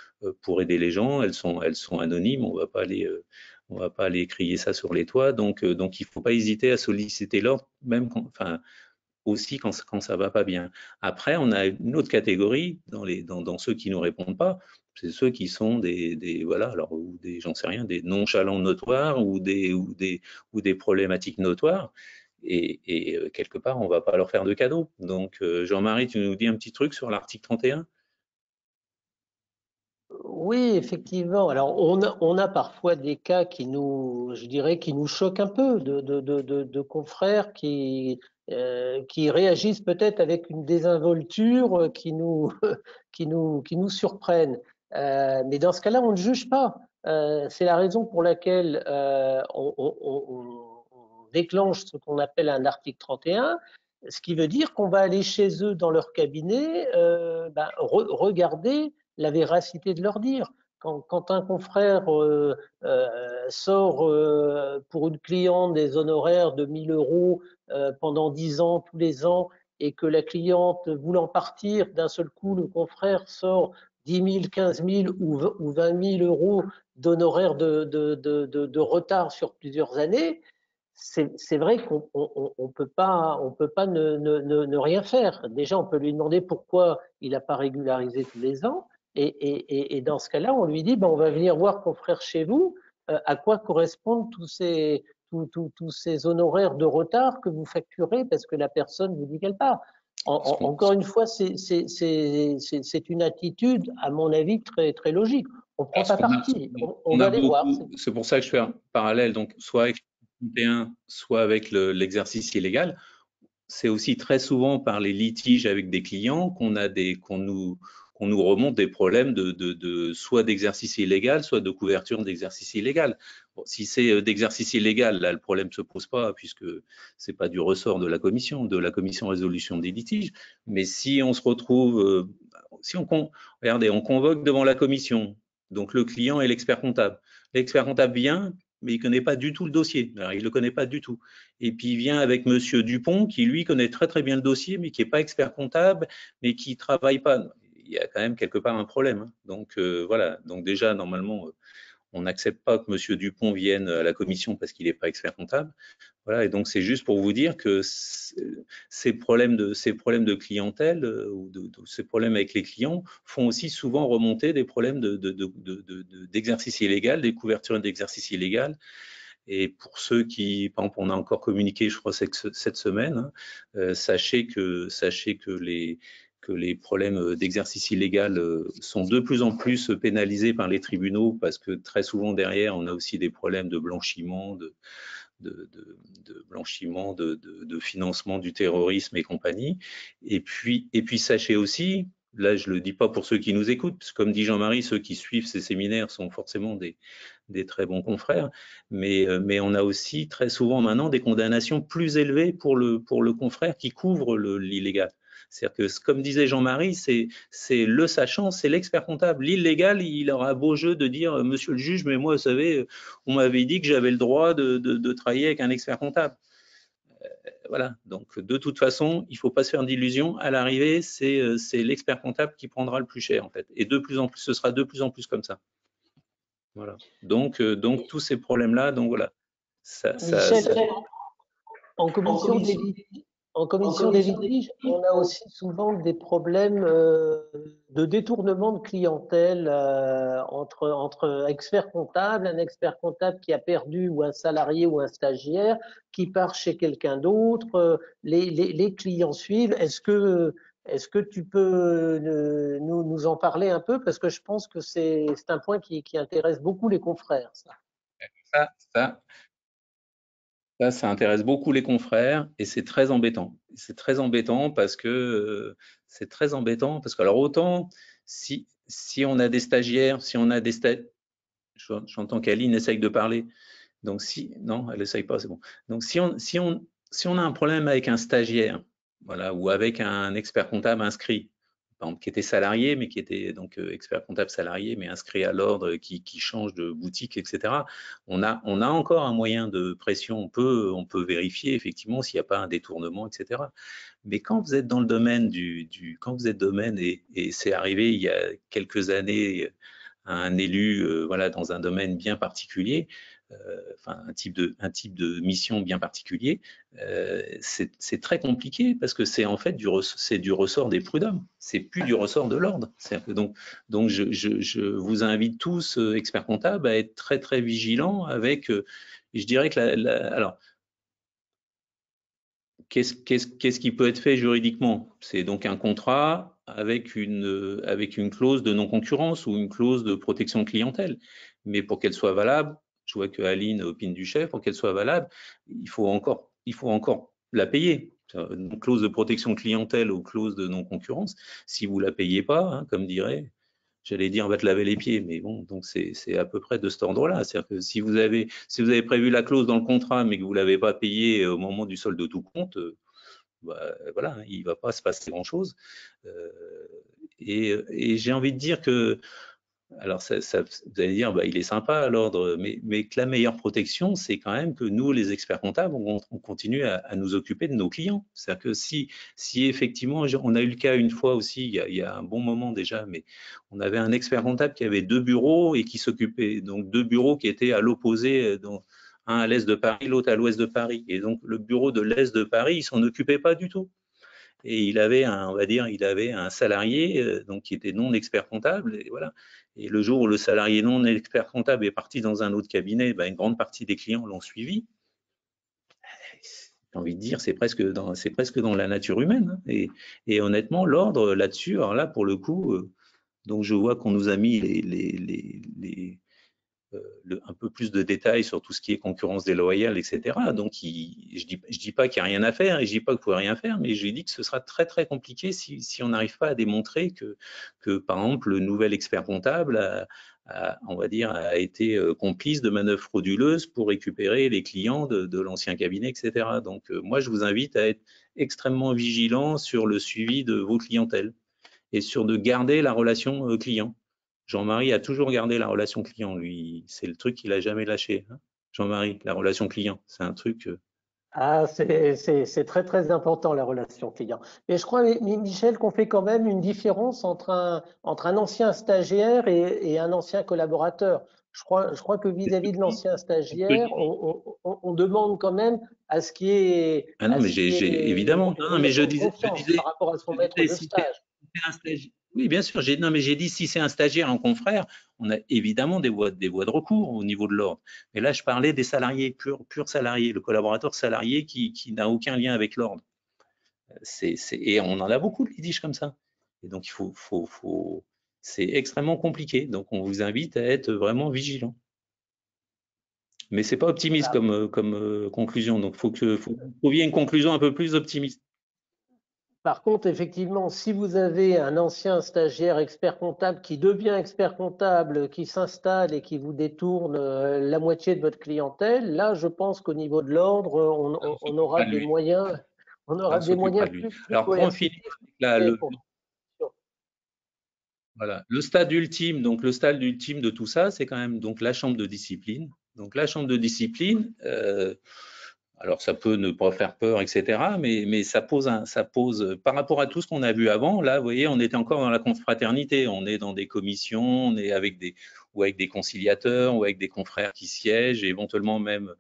pour aider les gens. Elles sont anonymes. On va pas aller crier ça sur les toits. Donc il faut pas hésiter à solliciter l'ordre, même aussi quand ça va pas bien. Après, on a une autre catégorie dans ceux qui nous répondent pas, c'est ceux qui sont j'en sais rien, des nonchalants notoires ou des problématiques notoires. Et quelque part, on va pas leur faire de cadeau. Donc, Jean-Marie, tu nous dis un petit truc sur l'article 31? Oui, effectivement. Alors, on a parfois des cas je dirais, qui nous choquent un peu, de confrères qui réagissent peut-être avec une désinvolture qui nous surprennent. Mais dans ce cas-là, on ne juge pas. C'est la raison pour laquelle on déclenche ce qu'on appelle un article 31, ce qui veut dire qu'on va aller chez eux dans leur cabinet, regarder la véracité de leur dire. Quand un confrère sort pour une cliente des honoraires de 1 000 € pendant 10 ans, tous les ans, et que la cliente, voulant partir, d'un seul coup, le confrère sort 10 000, 15 000 ou 20 000 € d'honoraires de retard sur plusieurs années, c'est vrai qu'on ne peut pas ne rien faire. Déjà, on peut lui demander pourquoi il n'a pas régularisé tous les ans. Et dans ce cas-là, on lui dit, on va venir voir confrère chez vous, à quoi correspondent tous ces honoraires de retard que vous facturez parce que la personne vous dit qu'elle part. Encore une fois, c'est une attitude, à mon avis, très, très logique. On ne prend pas parti, on va les voir. C'est pour ça que je fais un parallèle, donc soit avec le 31, soit avec l'exercice illégal. C'est aussi très souvent par les litiges avec des clients qu'on nous remonte des problèmes soit d'exercice illégal, soit de couverture d'exercice illégal. Bon, si c'est d'exercice illégal, là, le problème ne se pose pas puisque c'est pas du ressort de la commission résolution des litiges. Mais si on se retrouve, regardez, on convoque devant la commission, donc le client et l'expert comptable. L'expert comptable vient, mais il ne connaît pas du tout le dossier. Alors, il ne le connaît pas du tout. Et puis, il vient avec monsieur Dupont, qui, lui, connaît très, très bien le dossier, mais qui n'est pas expert comptable, mais qui ne travaille pas. Il y a quand même quelque part un problème. Hein. Donc, voilà. Donc, déjà, normalement, on n'accepte pas que monsieur Dupont vienne à la commission parce qu'il n'est pas expert comptable. Voilà. Et donc, c'est juste pour vous dire que ces problèmes de clientèle ou ces problèmes avec les clients font aussi souvent remonter des problèmes d'exercice illégal, des couvertures d'exercice illégal. Et pour ceux qui, par exemple, on a encore communiqué, je crois, cette semaine, hein, sachez que les problèmes d'exercice illégal sont de plus en plus pénalisés par les tribunaux parce que très souvent derrière, on a aussi des problèmes de blanchiment, de financement du terrorisme et compagnie. Et puis sachez aussi, là je le dis pas pour ceux qui nous écoutent, parce que comme dit Jean-Marie, ceux qui suivent ces séminaires sont forcément des très bons confrères, mais on a aussi très souvent maintenant des condamnations plus élevées pour le confrère qui couvre l'illégal. C'est-à-dire que, comme disait Jean-Marie, c'est le sachant, c'est l'expert comptable. L'illégal, il aura beau jeu de dire, monsieur le juge, mais moi, vous savez, on m'avait dit que j'avais le droit de travailler avec un expert comptable. Voilà, donc de toute façon, il ne faut pas se faire d'illusions. À l'arrivée, c'est l'expert comptable qui prendra le plus cher, en fait. Et de plus en plus, ce sera de plus en plus comme ça. Voilà. Donc tous ces problèmes-là, donc voilà. Michel, en commission des litiges, on a aussi souvent des problèmes de détournement de clientèle entre experts comptables, un expert comptable qui a perdu ou un salarié ou un stagiaire qui part chez quelqu'un d'autre, les clients suivent. Est-ce que tu peux nous en parler un peu? Parce que je pense que c'est un point qui intéresse beaucoup les confrères. Ça intéresse beaucoup les confrères et c'est très embêtant. C'est très embêtant parce que alors autant si on a des stagiaires, j'entends qu'Aline essaye de parler. Donc non, elle essaye pas, c'est bon. Donc si on a un problème avec un stagiaire, voilà, ou avec un expert comptable inscrit, par exemple, qui était salarié, mais qui était donc expert comptable salarié, mais inscrit à l'ordre, qui change de boutique, etc. On a encore un moyen de pression. On peut vérifier effectivement s'il n'y a pas un détournement, etc. Mais quand vous êtes dans le domaine et c'est arrivé il y a quelques années à un élu, voilà, dans un domaine bien particulier, enfin un type de mission bien particulier, c'est très compliqué parce que c'est en fait du ressort des prud'hommes, c'est plus du ressort de l'ordre. Donc je vous invite tous, experts comptables, à être très très vigilants avec, je dirais que alors qu'est-ce qui peut être fait juridiquement? C'est donc un contrat avec une clause de non-concurrence ou une clause de protection de clientèle. Mais pour qu'elle soit valable, je vois que Aline opine du chef, pour qu'elle soit valable, il faut encore la payer. Une clause de protection de clientèle ou clause de non-concurrence, si vous la payez pas, hein, comme dirait, j'allais dire, on va te laver les pieds, mais bon, donc c'est à peu près de cet ordre-là. C'est-à-dire que si vous avez prévu la clause dans le contrat, mais que vous l'avez pas payée au moment du solde de tout compte, bah, voilà, il va pas se passer grand-chose. Et j'ai envie de dire que, alors vous allez dire, bah, il est sympa l'ordre, mais que la meilleure protection, c'est quand même que nous, les experts comptables, on continue à nous occuper de nos clients. C'est-à-dire que si effectivement, on a eu le cas une fois aussi, il y a un bon moment déjà, mais on avait un expert comptable qui avait 2 bureaux et qui s'occupait, donc 2 bureaux qui étaient à l'opposé, un à l'est de Paris, l'autre à l'ouest de Paris. Et donc le bureau de l'est de Paris, il s'en occupait pas du tout. Et il avait un salarié donc qui était non expert comptable, et voilà. Et le jour où le salarié non expert comptable est parti dans un autre cabinet, ben, une grande partie des clients l'ont suivi. J'ai envie de dire, c'est presque dans la nature humaine, hein. Et honnêtement, l'ordre là-dessus, alors là pour le coup, donc je vois qu'on nous a mis un peu plus de détails sur tout ce qui est concurrence déloyale, etc. Donc, je dis pas qu'il n'y a rien à faire et je dis pas que vous pouvez rien faire, mais je dis que ce sera très très compliqué si on n'arrive pas à démontrer que par exemple le nouvel expert comptable on va dire, a été complice de manœuvres frauduleuses pour récupérer les clients de l'ancien cabinet, etc. Donc, moi, je vous invite à être extrêmement vigilant sur le suivi de vos clientèles et sur de garder la relation client. Jean-Marie a toujours gardé la relation client, lui. C'est le truc qu'il a jamais lâché, hein. Jean-Marie, la relation client, c'est un truc. Ah, c'est très très important la relation client. Mais je crois, Michel, qu'on fait quand même une différence entre un ancien stagiaire et un ancien collaborateur. Je crois que vis-à-vis de l'ancien stagiaire, on demande quand même à ce qu'il y ait. Ah non, mais évidemment. Non, mais je disais par rapport à son maître de stage. Oui, bien sûr. Mais j'ai dit si c'est un stagiaire, un confrère, on a évidemment des voies de recours au niveau de l'ordre. Mais là, je parlais des salariés, purs salariés, le collaborateur salarié qui n'a aucun lien avec l'ordre. Et on en a beaucoup de litiges comme ça. Et donc, c'est extrêmement compliqué. Donc, on vous invite à être vraiment vigilant. Mais c'est pas optimiste comme conclusion. Donc, faut que vous trouviez une conclusion un peu plus optimiste. Par contre, effectivement, si vous avez un ancien stagiaire expert comptable qui devient expert comptable, qui s'installe et qui vous détourne la moitié de votre clientèle, là, je pense qu'au niveau de l'ordre, on aura des moyens, plus alors, pour en finir, voilà, le stade ultime de tout ça, c'est quand même donc la chambre de discipline. Donc la chambre de discipline, Alors, ça peut ne pas faire peur, etc. Mais ça pose, par rapport à tout ce qu'on a vu avant, là, vous voyez, on était encore dans la confraternité. On est dans des commissions, on est avec des conciliateurs ou avec des confrères qui siègent, et éventuellement même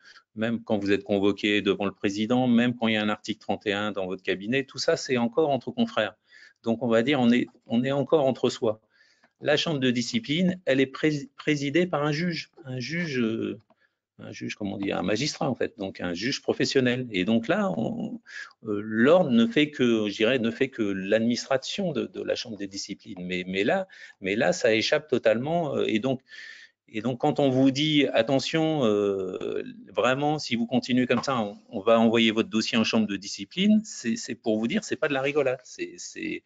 quand vous êtes convoqué devant le président, même quand il y a un article 31 dans votre cabinet, tout ça, c'est encore entre confrères. Donc, on va dire, on est encore entre soi. La chambre de discipline, elle est présidée par un juge, comment on dit, un magistrat en fait, donc un juge professionnel. Et donc là, l'ordre ne fait que, je dirais, ne fait que l'administration de la chambre des disciplines. Mais là, ça échappe totalement. Et donc, quand on vous dit attention, vraiment, si vous continuez comme ça, on va envoyer votre dossier en chambre de discipline, c'est pour vous dire, c'est pas de la rigolade. C'est,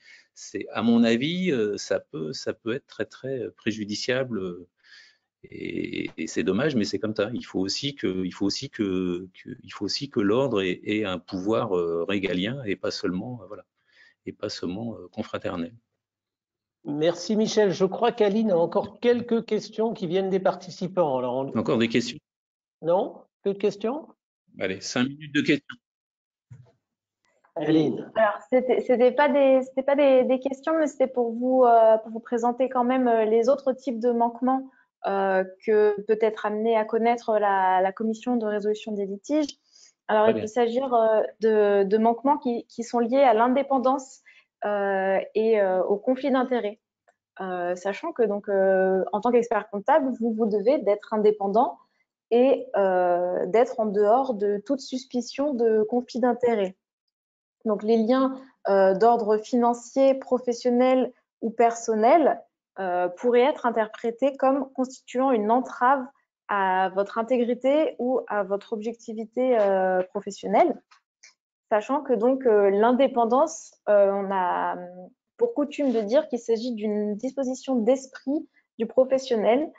à mon avis, ça peut être très très préjudiciable. Et c'est dommage, mais c'est comme ça. Il faut aussi que l'ordre ait un pouvoir régalien et pas seulement, voilà, et pas seulement confraternel. Merci Michel. Je crois qu'Aline a encore quelques questions qui viennent des participants. Alors, Encore des questions? Non? Plus de questions? Allez, 5 minutes de questions. Aline. Alors, c'était pas des questions, mais c'était pour vous présenter quand même les autres types de manquements que peut être amenée à connaître la commission de résolution des litiges. Alors, il peut s'agir de manquements qui sont liés à l'indépendance et au conflit d'intérêts. Sachant que donc, en tant qu'expert comptable, vous devez d'être indépendant et d'être en dehors de toute suspicion de conflit d'intérêts. Donc, les liens d'ordre financier, professionnel ou personnel pourraient être interprétés comme constituant une entrave à votre intégrité ou à votre objectivité professionnelle. Sachant que donc l'indépendance, on a pour coutume de dire qu'il s'agit d'une disposition d'esprit du professionnel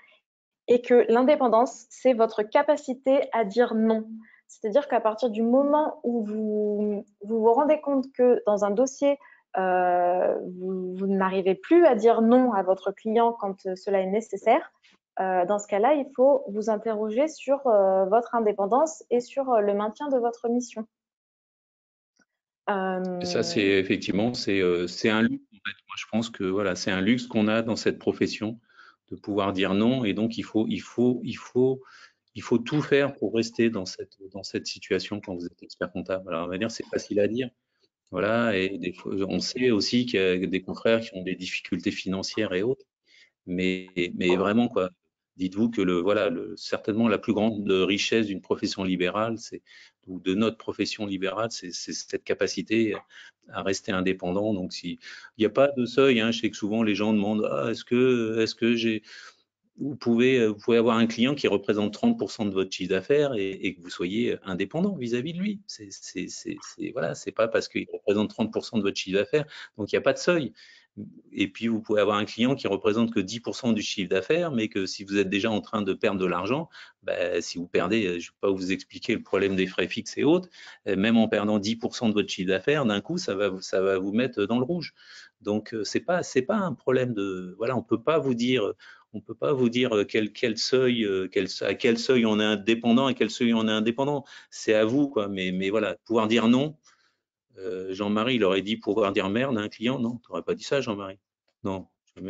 et que l'indépendance, c'est votre capacité à dire non. C'est-à-dire qu'à partir du moment où vous rendez compte que dans un dossier, vous n'arrivez plus à dire non à votre client quand cela est nécessaire, dans ce cas-là, il faut vous interroger sur votre indépendance et sur le maintien de votre mission. Et ça, c'est effectivement, c'est un luxe. En fait. Moi, je pense que voilà, c'est un luxe qu'on a dans cette profession de pouvoir dire non. Et donc, il faut tout faire pour rester dans cette situation quand vous êtes expert comptable. Alors, on va dire, c'est facile à dire. Voilà, et des fois, on sait aussi qu'il y a des confrères qui ont des difficultés financières et autres. Mais vraiment, quoi. Dites-vous que certainement la plus grande richesse d'une profession libérale, ou de notre profession libérale, c'est cette capacité à rester indépendant. Donc, il n'y a pas de seuil, hein. Je sais que souvent les gens demandent, est-ce que vous pouvez avoir un client qui représente 30% de votre chiffre d'affaires et que vous soyez indépendant vis-à-vis de lui. Voilà, c'est pas parce qu'il représente 30% de votre chiffre d'affaires, donc il n'y a pas de seuil. Et puis, vous pouvez avoir un client qui représente que 10% du chiffre d'affaires, mais que si vous êtes déjà en train de perdre de l'argent, si vous perdez, je ne vais pas vous expliquer le problème des frais fixes et autres, même en perdant 10% de votre chiffre d'affaires, d'un coup, ça va vous mettre dans le rouge. Donc, c'est pas un problème de, voilà, on peut pas vous dire à quel seuil on est indépendant et quel seuil on est indépendant. C'est à vous, quoi. Mais voilà, pouvoir dire non. Jean-Marie, il aurait dit pouvoir dire merde à un client. Non, tu n'aurais pas dit ça, Jean-Marie. Non,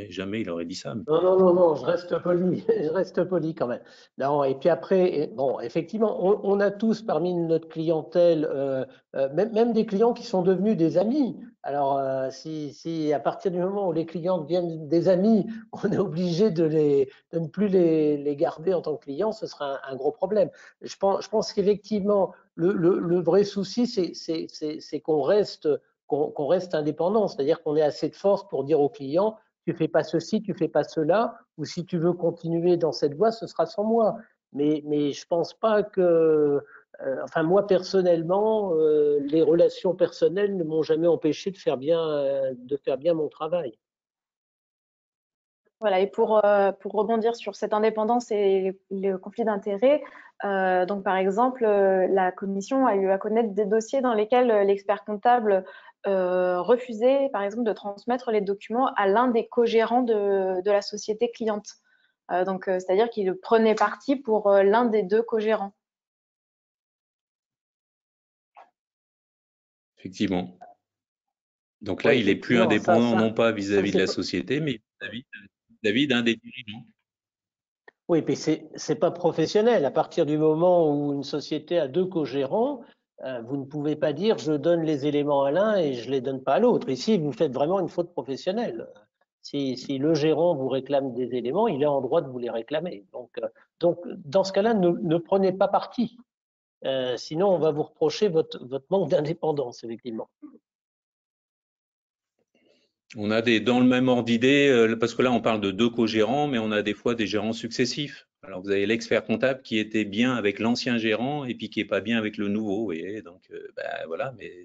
jamais il aurait dit ça. Non, je reste poli, je reste poli quand même. Non, et puis après, bon, effectivement, on a tous parmi notre clientèle, même des clients qui sont devenus des amis. Alors, si à partir du moment où les clients deviennent des amis, on est obligé de ne plus les garder en tant que clients, ce sera un gros problème. Je pense qu'effectivement, le vrai souci, c'est qu'on reste indépendant, c'est-à-dire qu'on ait assez de force pour dire aux clients, tu fais pas ceci, tu fais pas cela, ou si tu veux continuer dans cette voie, ce sera sans moi. Mais je pense pas que, enfin moi personnellement, les relations personnelles ne m'ont jamais empêché de faire bien mon travail. Voilà, et pour rebondir sur cette indépendance et le conflit d'intérêts, donc par exemple, la commission a eu à connaître des dossiers dans lesquels l'expert comptable refusait, par exemple, de transmettre les documents à l'un des co-gérants de la société cliente. Donc, c'est-à-dire qu'il prenait parti pour l'un des deux co-gérants. Effectivement. Donc là, Oui, il est plus effectivement, indépendant, non pas vis-à-vis de la c'est pas- société, mais vis-à-vis d'un des dirigeants. Oui, puis c'est pas professionnel. À partir du moment où une société a deux co-gérants, vous ne pouvez pas dire je donne les éléments à l'un et je les donne pas à l'autre. Ici, vous faites vraiment une faute professionnelle. Si le gérant vous réclame des éléments, il est en droit de vous les réclamer. Donc dans ce cas-là, ne prenez pas parti. Sinon, on va vous reprocher votre manque d'indépendance, effectivement. On a dans le même ordre d'idée, parce que là, on parle de deux co-gérants, mais on a des fois des gérants successifs. Alors, vous avez l'expert comptable qui était bien avec l'ancien gérant et puis qui est pas bien avec le nouveau, vous voyez. Donc, voilà, mais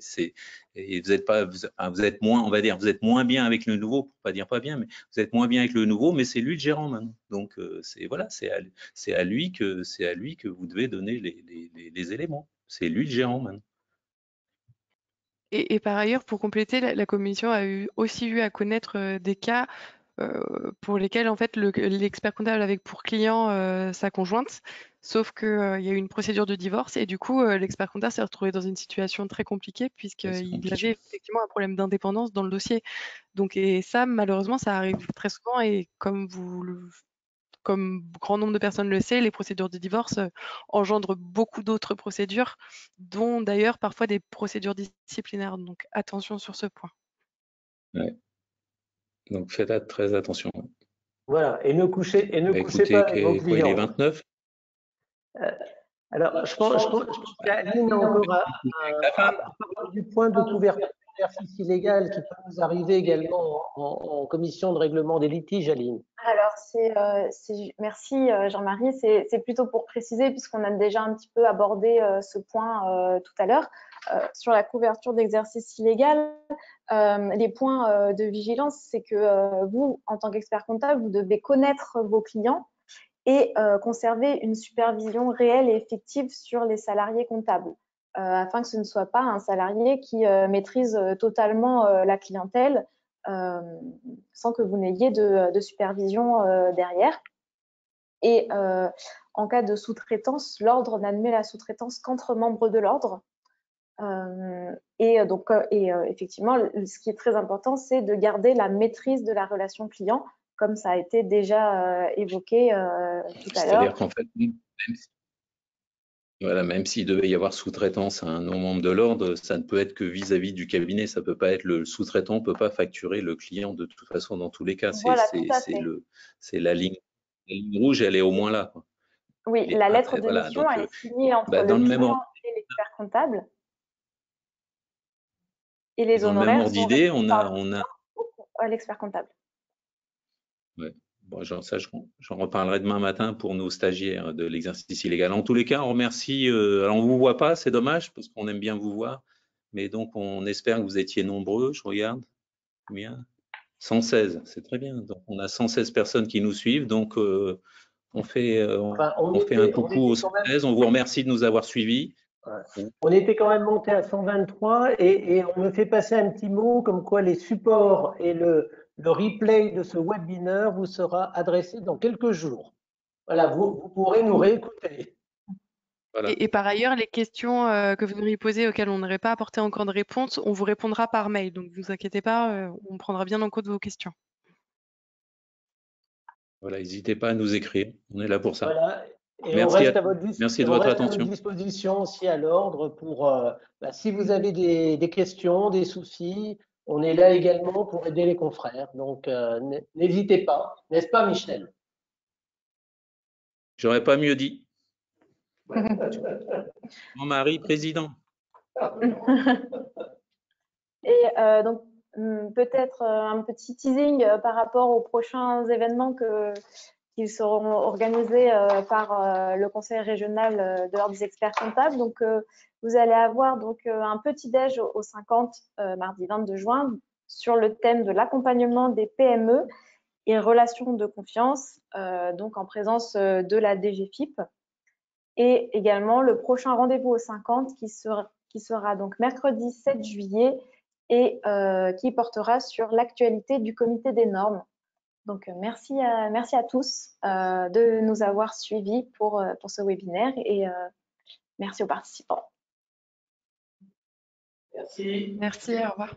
et vous êtes pas, vous êtes moins, on va dire, vous êtes moins bien avec le nouveau, pour pas dire pas bien, mais vous êtes moins bien avec le nouveau, mais c'est lui le gérant maintenant. Donc, voilà, c'est à lui que vous devez donner les éléments. C'est lui le gérant maintenant. Et par ailleurs, pour compléter, la commission a aussi eu à connaître des cas pour lesquels en fait l'expert comptable avait pour client sa conjointe, sauf qu'il y a eu une procédure de divorce et du coup l'expert comptable s'est retrouvé dans une situation très compliquée C'est puisqu'il compliqué. avait effectivement un problème d'indépendance dans le dossier. Donc et ça malheureusement ça arrive très souvent et comme grand nombre de personnes le sait, les procédures de divorce engendrent beaucoup d'autres procédures, dont d'ailleurs parfois des procédures disciplinaires. Donc attention sur ce point. Ouais. Donc, faites très attention. Voilà. Et ne couchez pas Écoutez, avec vos quoi, il est clients. 29? Alors, je pense qu'Aline a encore La fin. parler du point de couverture d'exercice illégal qui peut nous arriver également en commission de règlement des litiges, Aline. Alors, merci Jean-Marie. C'est plutôt pour préciser, puisqu'on a déjà un petit peu abordé ce point tout à l'heure, sur la couverture d'exercice illégal. Les points de vigilance, c'est que vous, en tant qu'expert comptable, vous devez connaître vos clients et conserver une supervision réelle et effective sur les salariés comptables, afin que ce ne soit pas un salarié qui maîtrise totalement la clientèle sans que vous n'ayez de supervision derrière. Et en cas de sous-traitance, l'ordre n'admet la sous-traitance qu'entre membres de l'ordre. Et effectivement, ce qui est très important, c'est de garder la maîtrise de la relation client, comme ça a été déjà évoqué tout à l'heure. C'est-à-dire qu'en fait, même s'il devait y avoir sous-traitance à un non-membre de l'ordre, ça ne peut être que vis-à-vis du cabinet. Ça peut pas être le sous-traitant, peut pas facturer le client de toute façon dans tous les cas. Voilà, tout à fait. C'est la ligne rouge, elle est au moins là, quoi. Oui, la lettre de mission, donc, elle est signée entre dans le le même client ordre, et l'expert comptable. Et les dans le même honoraires ordre sont d'idée, répartis par le client à l'expert comptable. Ouais. Bon, j'en reparlerai demain matin pour nos stagiaires de l'exercice illégal. En tous les cas, on remercie. Alors, on vous voit pas, c'est dommage parce qu'on aime bien vous voir. Mais donc, on espère que vous étiez nombreux. Je regarde. Combien? 116, c'est très bien. Donc, on a 116 personnes qui nous suivent. Donc, on fait un coucou aux 116. On vous remercie de nous avoir suivis. On était quand même monté à 123 et on me fait passer un petit mot comme quoi les supports et le replay de ce webinaire vous sera adressé dans quelques jours. Voilà, vous pourrez nous réécouter. Voilà. Et par ailleurs, les questions que vous auriez posées auxquelles on n'aurait pas apporté encore de réponse, on vous répondra par mail. Donc, ne vous inquiétez pas, on prendra bien en compte vos questions. Voilà, n'hésitez pas à nous écrire. On est là pour ça. Voilà. Et Merci on reste merci de votre attention. à votre disposition aussi à l'ordre pour, si vous avez des questions, des soucis, on est là également pour aider les confrères. Donc, n'hésitez pas. N'est-ce pas, Michel? J'aurais pas mieux dit. Jean-Marie, président. Et donc, peut-être un petit teasing par rapport aux prochains événements qui seront organisés par le conseil régional de l'ordre des experts comptables. Donc, vous allez avoir donc un petit déj au 50 mardi 22 juin sur le thème de l'accompagnement des PME et relations de confiance, donc en présence de la DGFIP. Et également le prochain rendez-vous au 50 qui sera donc mercredi 7 juillet et qui portera sur l'actualité du comité des normes. Donc, merci à tous de nous avoir suivis pour ce webinaire et merci aux participants. Merci. Merci, au revoir.